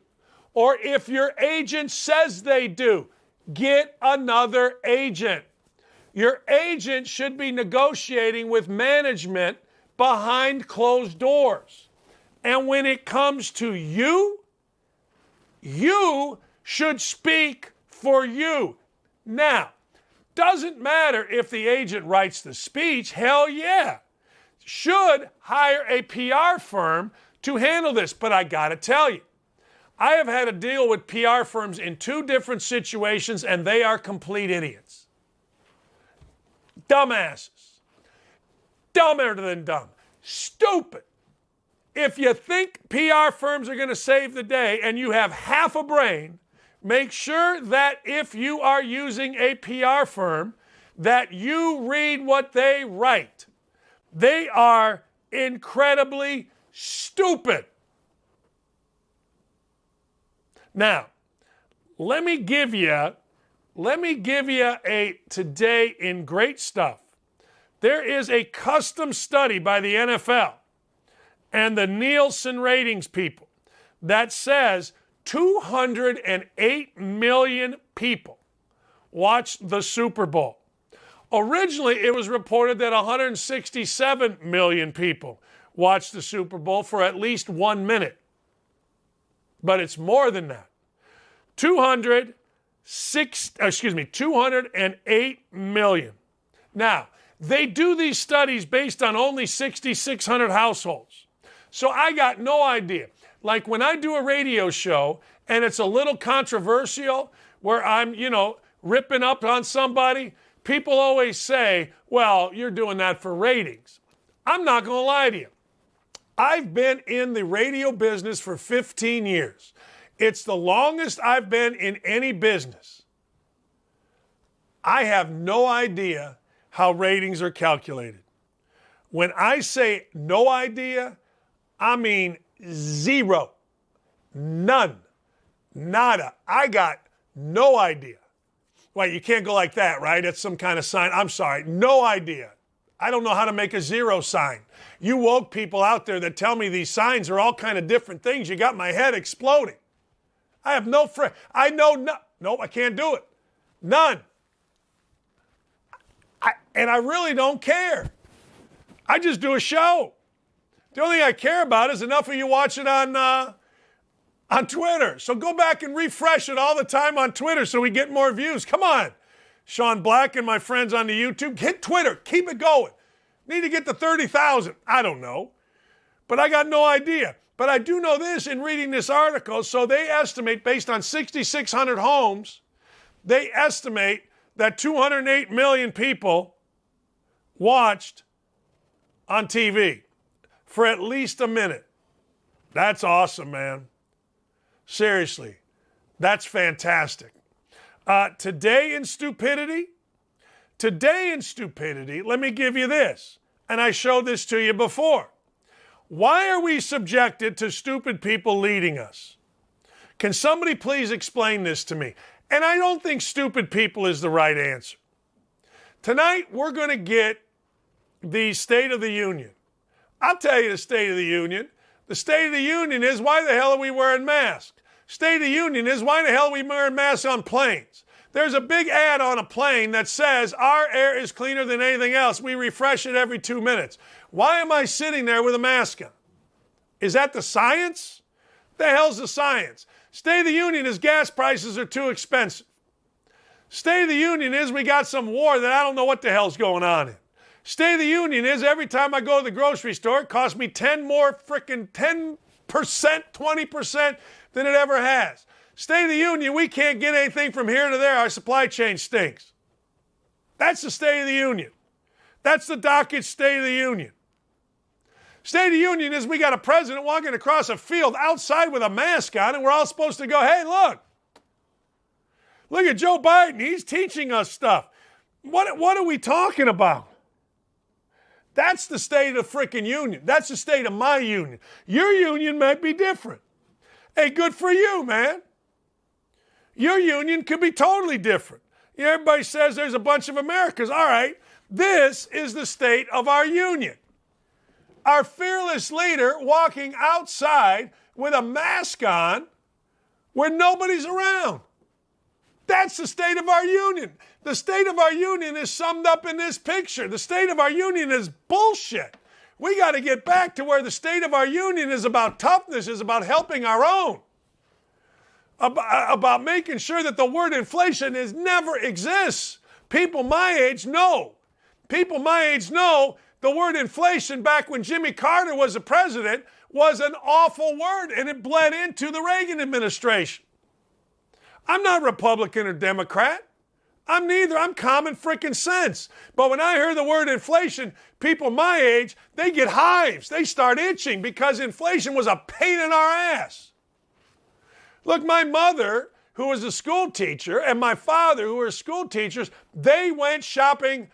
or if your agent says they do, get another agent. Your agent should be negotiating with management behind closed doors. And when it comes to you, you should speak for you. Now, doesn't matter if the agent writes the speech, hell yeah. Should hire a PR firm to handle this. But I gotta tell you, I have had to deal with PR firms in 2 different situations, and they are complete idiots. Dumbasses. Dumber than dumb. Stupid. If you think PR firms are going to save the day and you have half a brain, make sure that if you are using a PR firm, that you read what they write. They are incredibly stupid. Now, let me give you a today in great stuff. There is a custom study by the NFL and the Nielsen ratings people that says 208 million people watched the Super Bowl. Originally, it was reported that 167 million people watched the Super Bowl for at least 1 minute. But it's more than that. 208 million. Now, they do these studies based on only 6,600 households. So I got no idea. Like when I do a radio show and it's a little controversial where I'm, ripping up on somebody, people always say, well, you're doing that for ratings. I'm not going to lie to you. I've been in the radio business for 15 years. It's the longest I've been in any business. I have no idea how ratings are calculated. When I say no idea, I mean zero. None. Nada. I got no idea. Well, you can't go like that, right? It's some kind of sign. I'm sorry. No idea. I don't know how to make a zero sign. You woke people out there that tell me these signs are all kind of different things. You got my head exploding. I have no friend. I know no. Nope, I can't do it. None. And I really don't care. I just do a show. The only thing I care about is enough of you watch it on Twitter. So go back and refresh it all the time on Twitter so we get more views. Come on. Sean Black and my friends on the YouTube, hit Twitter. Keep it going. Need to get to 30,000. I don't know. But I got no idea. But I do know this in reading this article. So they estimate, based on 6,600 homes, they estimate that 208 million people watched on TV for at least a minute. That's awesome, man. Seriously, that's fantastic. Today in stupidity, let me give you this. And I showed this to you before. Why are we subjected to stupid people leading us? Can somebody please explain this to me? And I don't think stupid people is the right answer. Tonight, we're going to get the State of the Union. I'll tell you the State of the Union. The State of the Union is, why the hell are we wearing masks? State of the Union is, why the hell are we wearing masks on planes? There's a big ad on a plane that says, our air is cleaner than anything else. We refresh it every 2 minutes. Why am I sitting there with a mask on? Is that the science? The hell's the science? State of the Union is gas prices are too expensive. State of the Union is we got some war that I don't know what the hell's going on in. State of the Union is every time I go to the grocery store, it costs me 10% more, 20% than it ever has. State of the Union, we can't get anything from here to there. Our supply chain stinks. That's the State of the Union. That's the Dakich State of the Union. State of the Union is we got a president walking across a field outside with a mask on, and we're all supposed to go, hey, look at Joe Biden. He's teaching us stuff. What are we talking about? That's the state of the frickin' union. That's the state of my union. Your union might be different. Hey, good for you, man. Your union could be totally different. Everybody says there's a bunch of Americas. All right, this is the state of our union. Our fearless leader walking outside with a mask on when nobody's around. That's the state of our union. The state of our union is summed up in this picture. The state of our union is bullshit. We got to get back to where the state of our union is about toughness, is about helping our own, about making sure that the word inflation never exists. People my age know. People my age know the word inflation back when Jimmy Carter was the president was an awful word, and it bled into the Reagan administration. I'm not Republican or Democrat. I'm neither. I'm common frickin' sense. But when I hear the word inflation, people my age, they get hives. They start itching because inflation was a pain in our ass. Look, my mother, who was a school teacher, and my father, who were school teachers, they went shopping,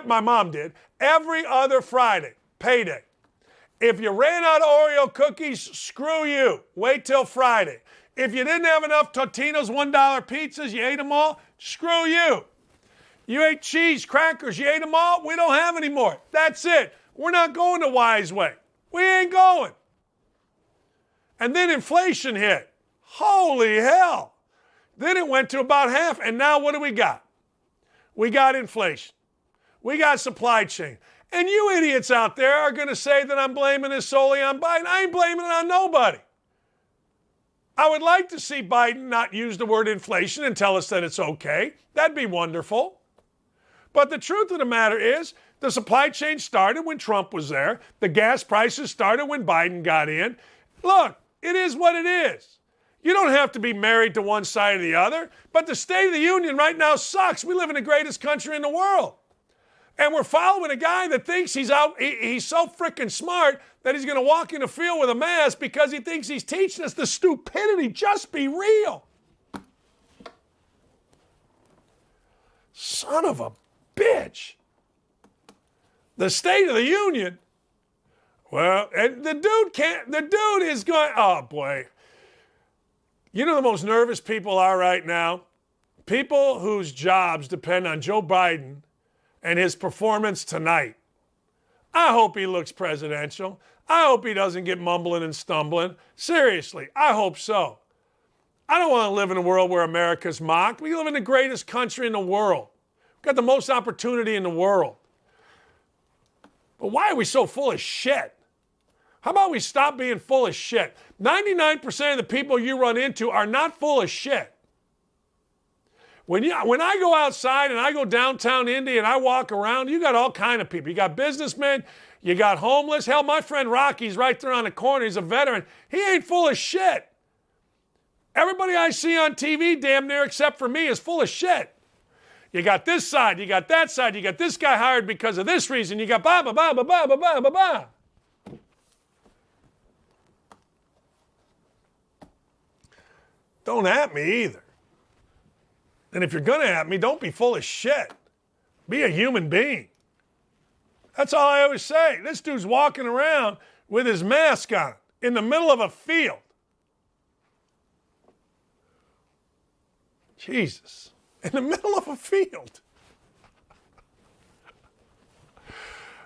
my mom did, every other Friday, payday. If you ran out of Oreo cookies, screw you. Wait till Friday. If you didn't have enough Totino's $1 pizzas, you ate them all, screw you. You ate cheese, crackers, you ate them all, we don't have any more. That's it. We're not going the wise way. We ain't going. And then inflation hit. Holy hell. Then it went to about half, and now what do we got? We got inflation. We got supply chain. And you idiots out there are going to say that I'm blaming this solely on Biden. I ain't blaming it on nobody. I would like to see Biden not use the word inflation and tell us that it's okay. That'd be wonderful. But the truth of the matter is, the supply chain started when Trump was there. The gas prices started when Biden got in. Look, it is what it is. You don't have to be married to one side or the other. But the State of the Union right now sucks. We live in the greatest country in the world. And we're following a guy that thinks he's so freaking smart that he's going to walk in the field with a mask because he thinks he's teaching us the stupidity. Just be real. Son of a bitch. The State of the Union. Well, and the dude is going, oh boy. You know the most nervous people are right now? People whose jobs depend on Joe Biden and his performance tonight. I hope he looks presidential. I hope he doesn't get mumbling and stumbling. Seriously, I hope so. I don't want to live in a world where America's mocked. We live in the greatest country in the world. We've got the most opportunity in the world. But why are we so full of shit? How about we stop being full of shit? 99% of the people you run into are not full of shit. When I go outside and I go downtown Indy and I walk around, you got all kind of people. You got businessmen, you got homeless. Hell, my friend Rocky's right there on the corner. He's a veteran. He ain't full of shit. Everybody I see on TV, damn near except for me, is full of shit. You got this side, you got that side, you got this guy hired because of this reason, you got ba ba ba ba ba ba ba ba ba. Don't at me either. And if you're going to at me, don't be full of shit. Be a human being. That's all I always say. This dude's walking around with his mask on in the middle of a field. Jesus. In the middle of a field.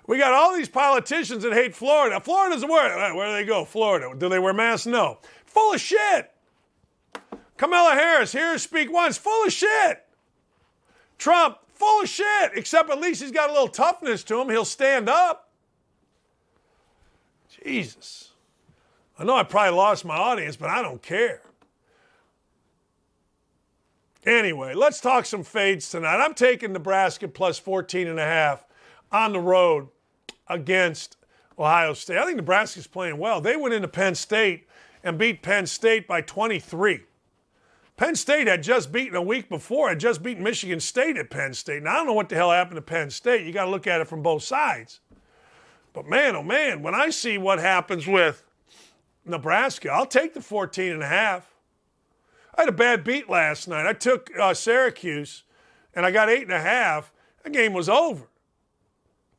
We got all these politicians that hate Florida. Florida's where do they go? Florida. Do they wear masks? No. Full of shit. Kamala Harris, hear her speak once, full of shit. Trump, full of shit, except at least he's got a little toughness to him. He'll stand up. Jesus. I know I probably lost my audience, but I don't care. Anyway, let's talk some fades tonight. I'm taking Nebraska plus 14.5 on the road against Ohio State. I think Nebraska's playing well. They went into Penn State and beat Penn State by 23. Penn State had just beaten a week before, had just beaten Michigan State at Penn State. Now, I don't know what the hell happened to Penn State. You got to look at it from both sides. But man, oh man, when I see what happens with Nebraska, I'll take the 14.5. I had a bad beat last night. I took Syracuse, and I got 8.5. That game was over.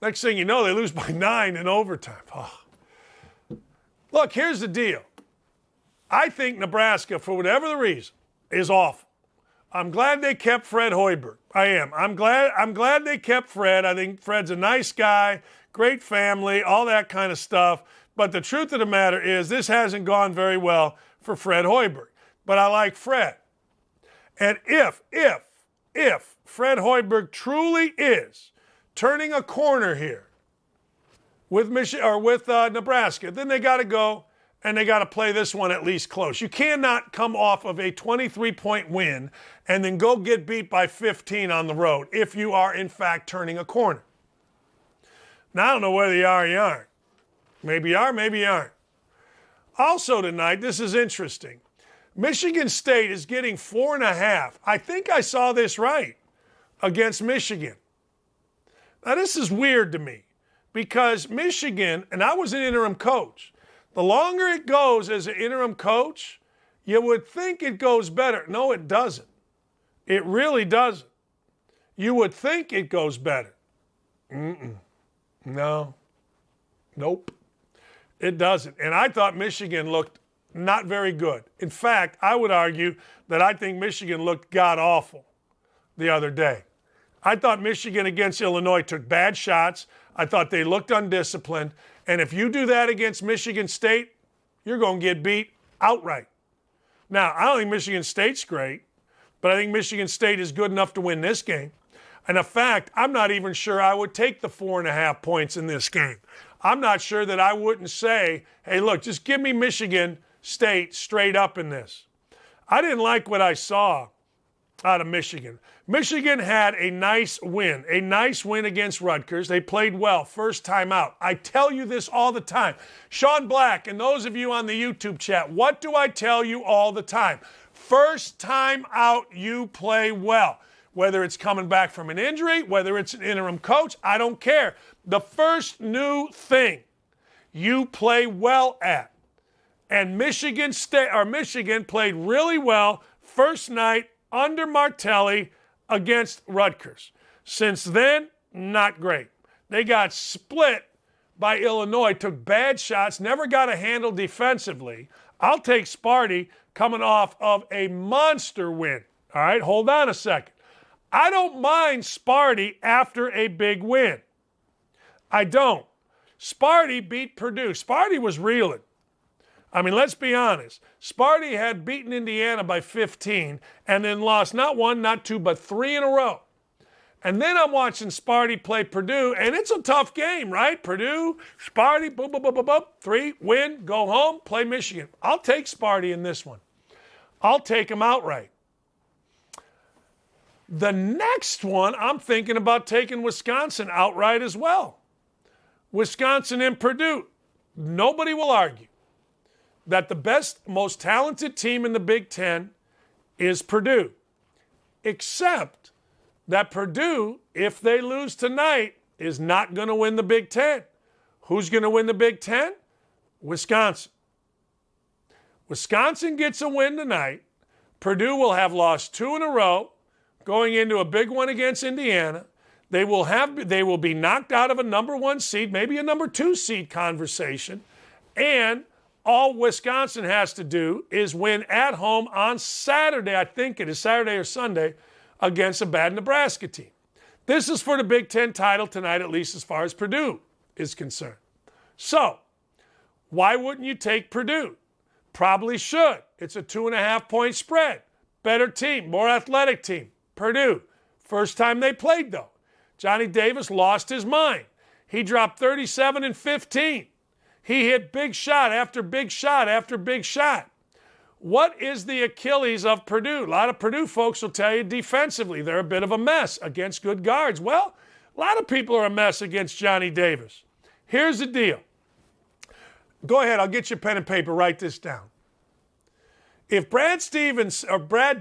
Next thing you know, they lose by 9 in overtime. Oh. Look, here's the deal. I think Nebraska, for whatever the reason, is awful. I'm glad they kept Fred Hoiberg. I am. I'm glad they kept Fred. I think Fred's a nice guy, great family, all that kind of stuff. But the truth of the matter is this hasn't gone very well for Fred Hoiberg. But I like Fred. And if Fred Hoiberg truly is turning a corner here with Nebraska, then they got to go and they got to play this one at least close. You cannot come off of a 23-point win and then go get beat by 15 on the road if you are, in fact, turning a corner. Now, I don't know whether you are or you aren't. Maybe you are, maybe you aren't. Also tonight, this is interesting. Michigan State is getting 4.5. I think I saw this right, against Michigan. Now, this is weird to me because Michigan, and I was an interim coach, the longer it goes as an interim coach, you would think it goes better. No, it doesn't. It really doesn't. You would think it goes better. No. Nope. It doesn't. And I thought Michigan looked not very good. In fact, I would argue that I think Michigan looked god-awful the other day. I thought Michigan against Illinois took bad shots. I thought they looked undisciplined. And if you do that against Michigan State, you're going to get beat outright. Now, I don't think Michigan State's great, but I think Michigan State is good enough to win this game. And in fact, I'm not even sure I would take the 4.5 points in this game. I'm not sure that I wouldn't say, hey, look, just give me Michigan State straight up in this. I didn't like what I saw out of Michigan. Michigan had a nice win against Rutgers. They played well, first time out. I tell you this all the time. Sean Black and those of you on the YouTube chat, what do I tell you all the time? First time out, you play well. Whether it's coming back from an injury, whether it's an interim coach, I don't care. The first new thing you play well at. And Michigan played really well first night under Martelli against Rutgers. Since then, not great. They got split by Illinois, took bad shots, never got a handle defensively. I'll take Sparty coming off of a monster win. All right, hold on a second. I don't mind Sparty after a big win. I don't. Sparty beat Purdue. Sparty was reeling. I mean, let's be honest. Sparty had beaten Indiana by 15 and then lost not one, not two, but 3 in a row. And then I'm watching Sparty play Purdue, and it's a tough game, right? Purdue, Sparty, boom, boom, boom, boom, boom, 3, win, go home, play Michigan. I'll take Sparty in this one. I'll take him outright. The next one, I'm thinking about taking Wisconsin outright as well. Wisconsin and Purdue. Nobody will argue that the best, most talented team in the Big Ten is Purdue. Except that Purdue, if they lose tonight, is not going to win the Big Ten. Who's going to win the Big Ten? Wisconsin. Wisconsin gets a win tonight. Purdue will have lost 2 in a row, going into a big one against Indiana. They will be knocked out of a number 1 seed, maybe a number 2 seed conversation. And all Wisconsin has to do is win at home on Saturday, I think it is Saturday or Sunday, against a bad Nebraska team. This is for the Big Ten title tonight, at least as far as Purdue is concerned. So, why wouldn't you take Purdue? Probably should. It's a 2.5-point spread. Better team, more athletic team. Purdue. First time they played, though. Johnny Davis lost his mind. He dropped 37 and 15. He hit big shot after big shot after big shot. What is the Achilles of Purdue? A lot of Purdue folks will tell you defensively they're a bit of a mess against good guards. Well, a lot of people are a mess against Johnny Davis. Here's the deal. Go ahead, I'll get you pen and paper. Write this down. If Brad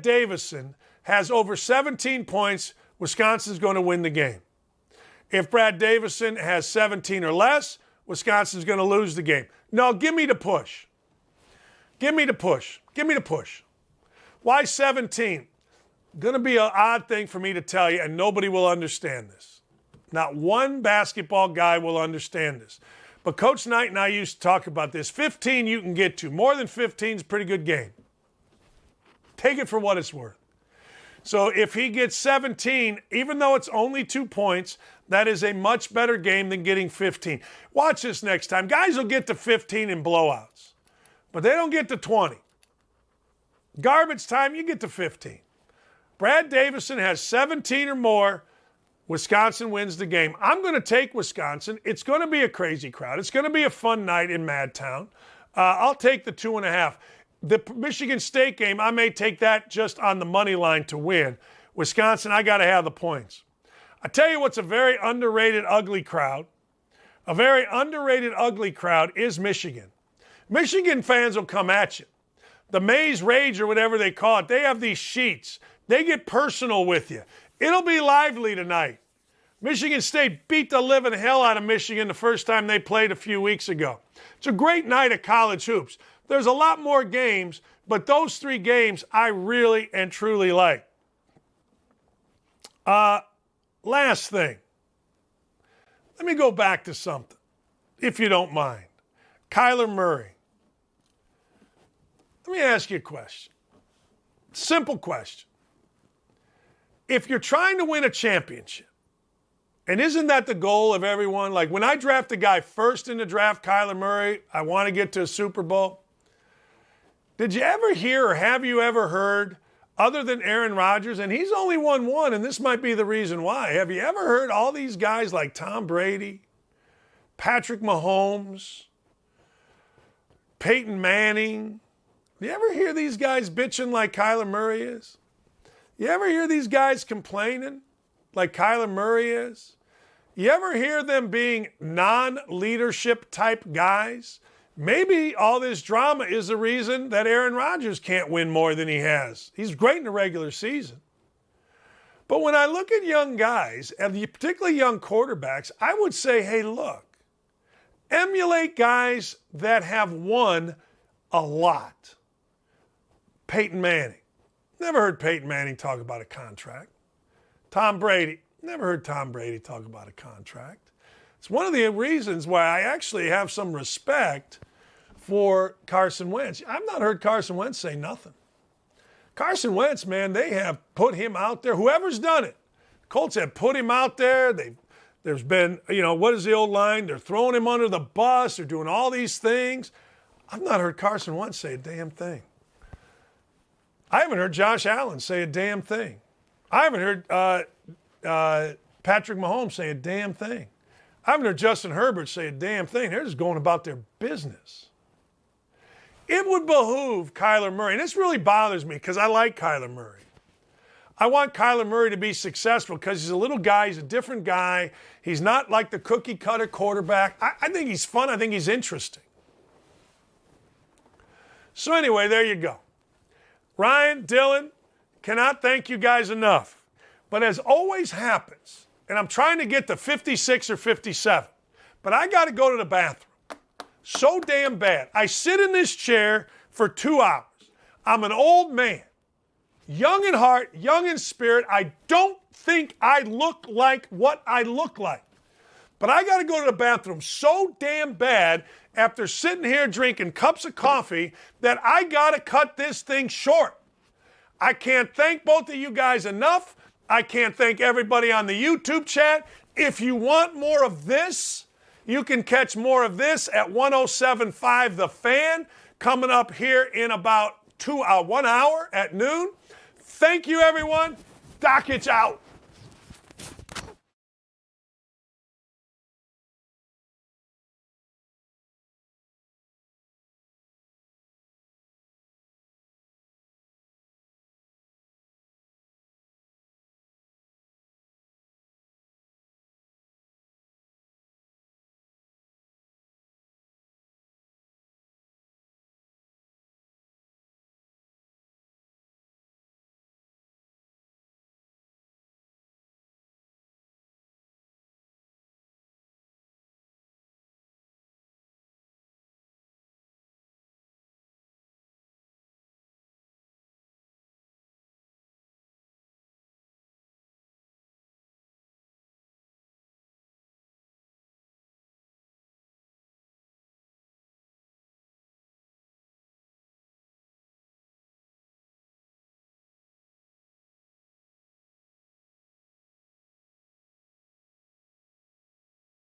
Davison has over 17 points, Wisconsin's going to win the game. If Brad Davison has 17 or less, Wisconsin's going to lose the game. No, give me the push. Give me the push. Give me the push. Why 17? Going to be an odd thing for me to tell you, and nobody will understand this. Not one basketball guy will understand this. But Coach Knight and I used to talk about this. 15 you can get to. More than 15 is a pretty good game. Take it for what it's worth. So if he gets 17, even though it's only 2 points, that is a much better game than getting 15. Watch this next time. Guys will get to 15 in blowouts, but they don't get to 20. Garbage time, you get to 15. Brad Davison has 17 or more. Wisconsin wins the game. I'm going to take Wisconsin. It's going to be a crazy crowd. It's going to be a fun night in Madtown. I'll take the 2.5. The Michigan State game, I may take that just on the money line to win. Wisconsin, I got to have the points. I tell you what's a very underrated, ugly crowd. A very underrated, ugly crowd is Michigan. Michigan fans will come at you. The Maze Rage or whatever they call it, they have these sheets. They get personal with you. It'll be lively tonight. Michigan State beat the living hell out of Michigan the first time they played a few weeks ago. It's a great night of college hoops. There's a lot more games, but those 3 games I really and truly like. Last thing. Let me go back to something, if you don't mind. Kyler Murray. Let me ask you a question. Simple question. If you're trying to win a championship, and isn't that the goal of everyone? Like when I draft a guy first in the draft, Kyler Murray, I want to get to a Super Bowl. Did you ever hear or have you ever heard, other than Aaron Rodgers, and he's only won 1, and this might be the reason why. Have you ever heard all these guys like Tom Brady, Patrick Mahomes, Peyton Manning? Do you ever hear these guys bitching like Kyler Murray is? You ever hear these guys complaining like Kyler Murray is? You ever hear them being non-leadership type guys? Maybe all this drama is the reason that Aaron Rodgers can't win more than he has. He's great in the regular season. But when I look at young guys, and particularly young quarterbacks, I would say, hey, look, emulate guys that have won a lot. Peyton Manning. Never heard Peyton Manning talk about a contract. Tom Brady. Never heard Tom Brady talk about a contract. It's one of the reasons why I actually have some respect for Carson Wentz. I've not heard Carson Wentz say nothing. Carson Wentz, man, they have put him out there. Whoever's done it. Colts have put him out there. There's been, what is the old line? They're throwing him under the bus. They're doing all these things. I've not heard Carson Wentz say a damn thing. I haven't heard Josh Allen say a damn thing. I haven't heard Patrick Mahomes say a damn thing. I haven't heard Justin Herbert say a damn thing. They're just going about their business. It would behoove Kyler Murray, and this really bothers me because I like Kyler Murray. I want Kyler Murray to be successful because he's a little guy. He's a different guy. He's not like the cookie-cutter quarterback. I think he's fun. I think he's interesting. So anyway, there you go. Ryan, Dylan, cannot thank you guys enough. But as always happens, and I'm trying to get to 56 or 57, but I got to go to the bathroom. So damn bad. I sit in this chair for 2 hours. I'm an old man, young in heart, young in spirit. I don't think I look like what I look like. But I got to go to the bathroom so damn bad after sitting here drinking cups of coffee that I got to cut this thing short. I can't thank both of you guys enough. I can't thank everybody on the YouTube chat. If you want more of this, you can catch more of this at 107.5 The Fan coming up here in about 1 hour at noon. Thank you, everyone. Dakich out.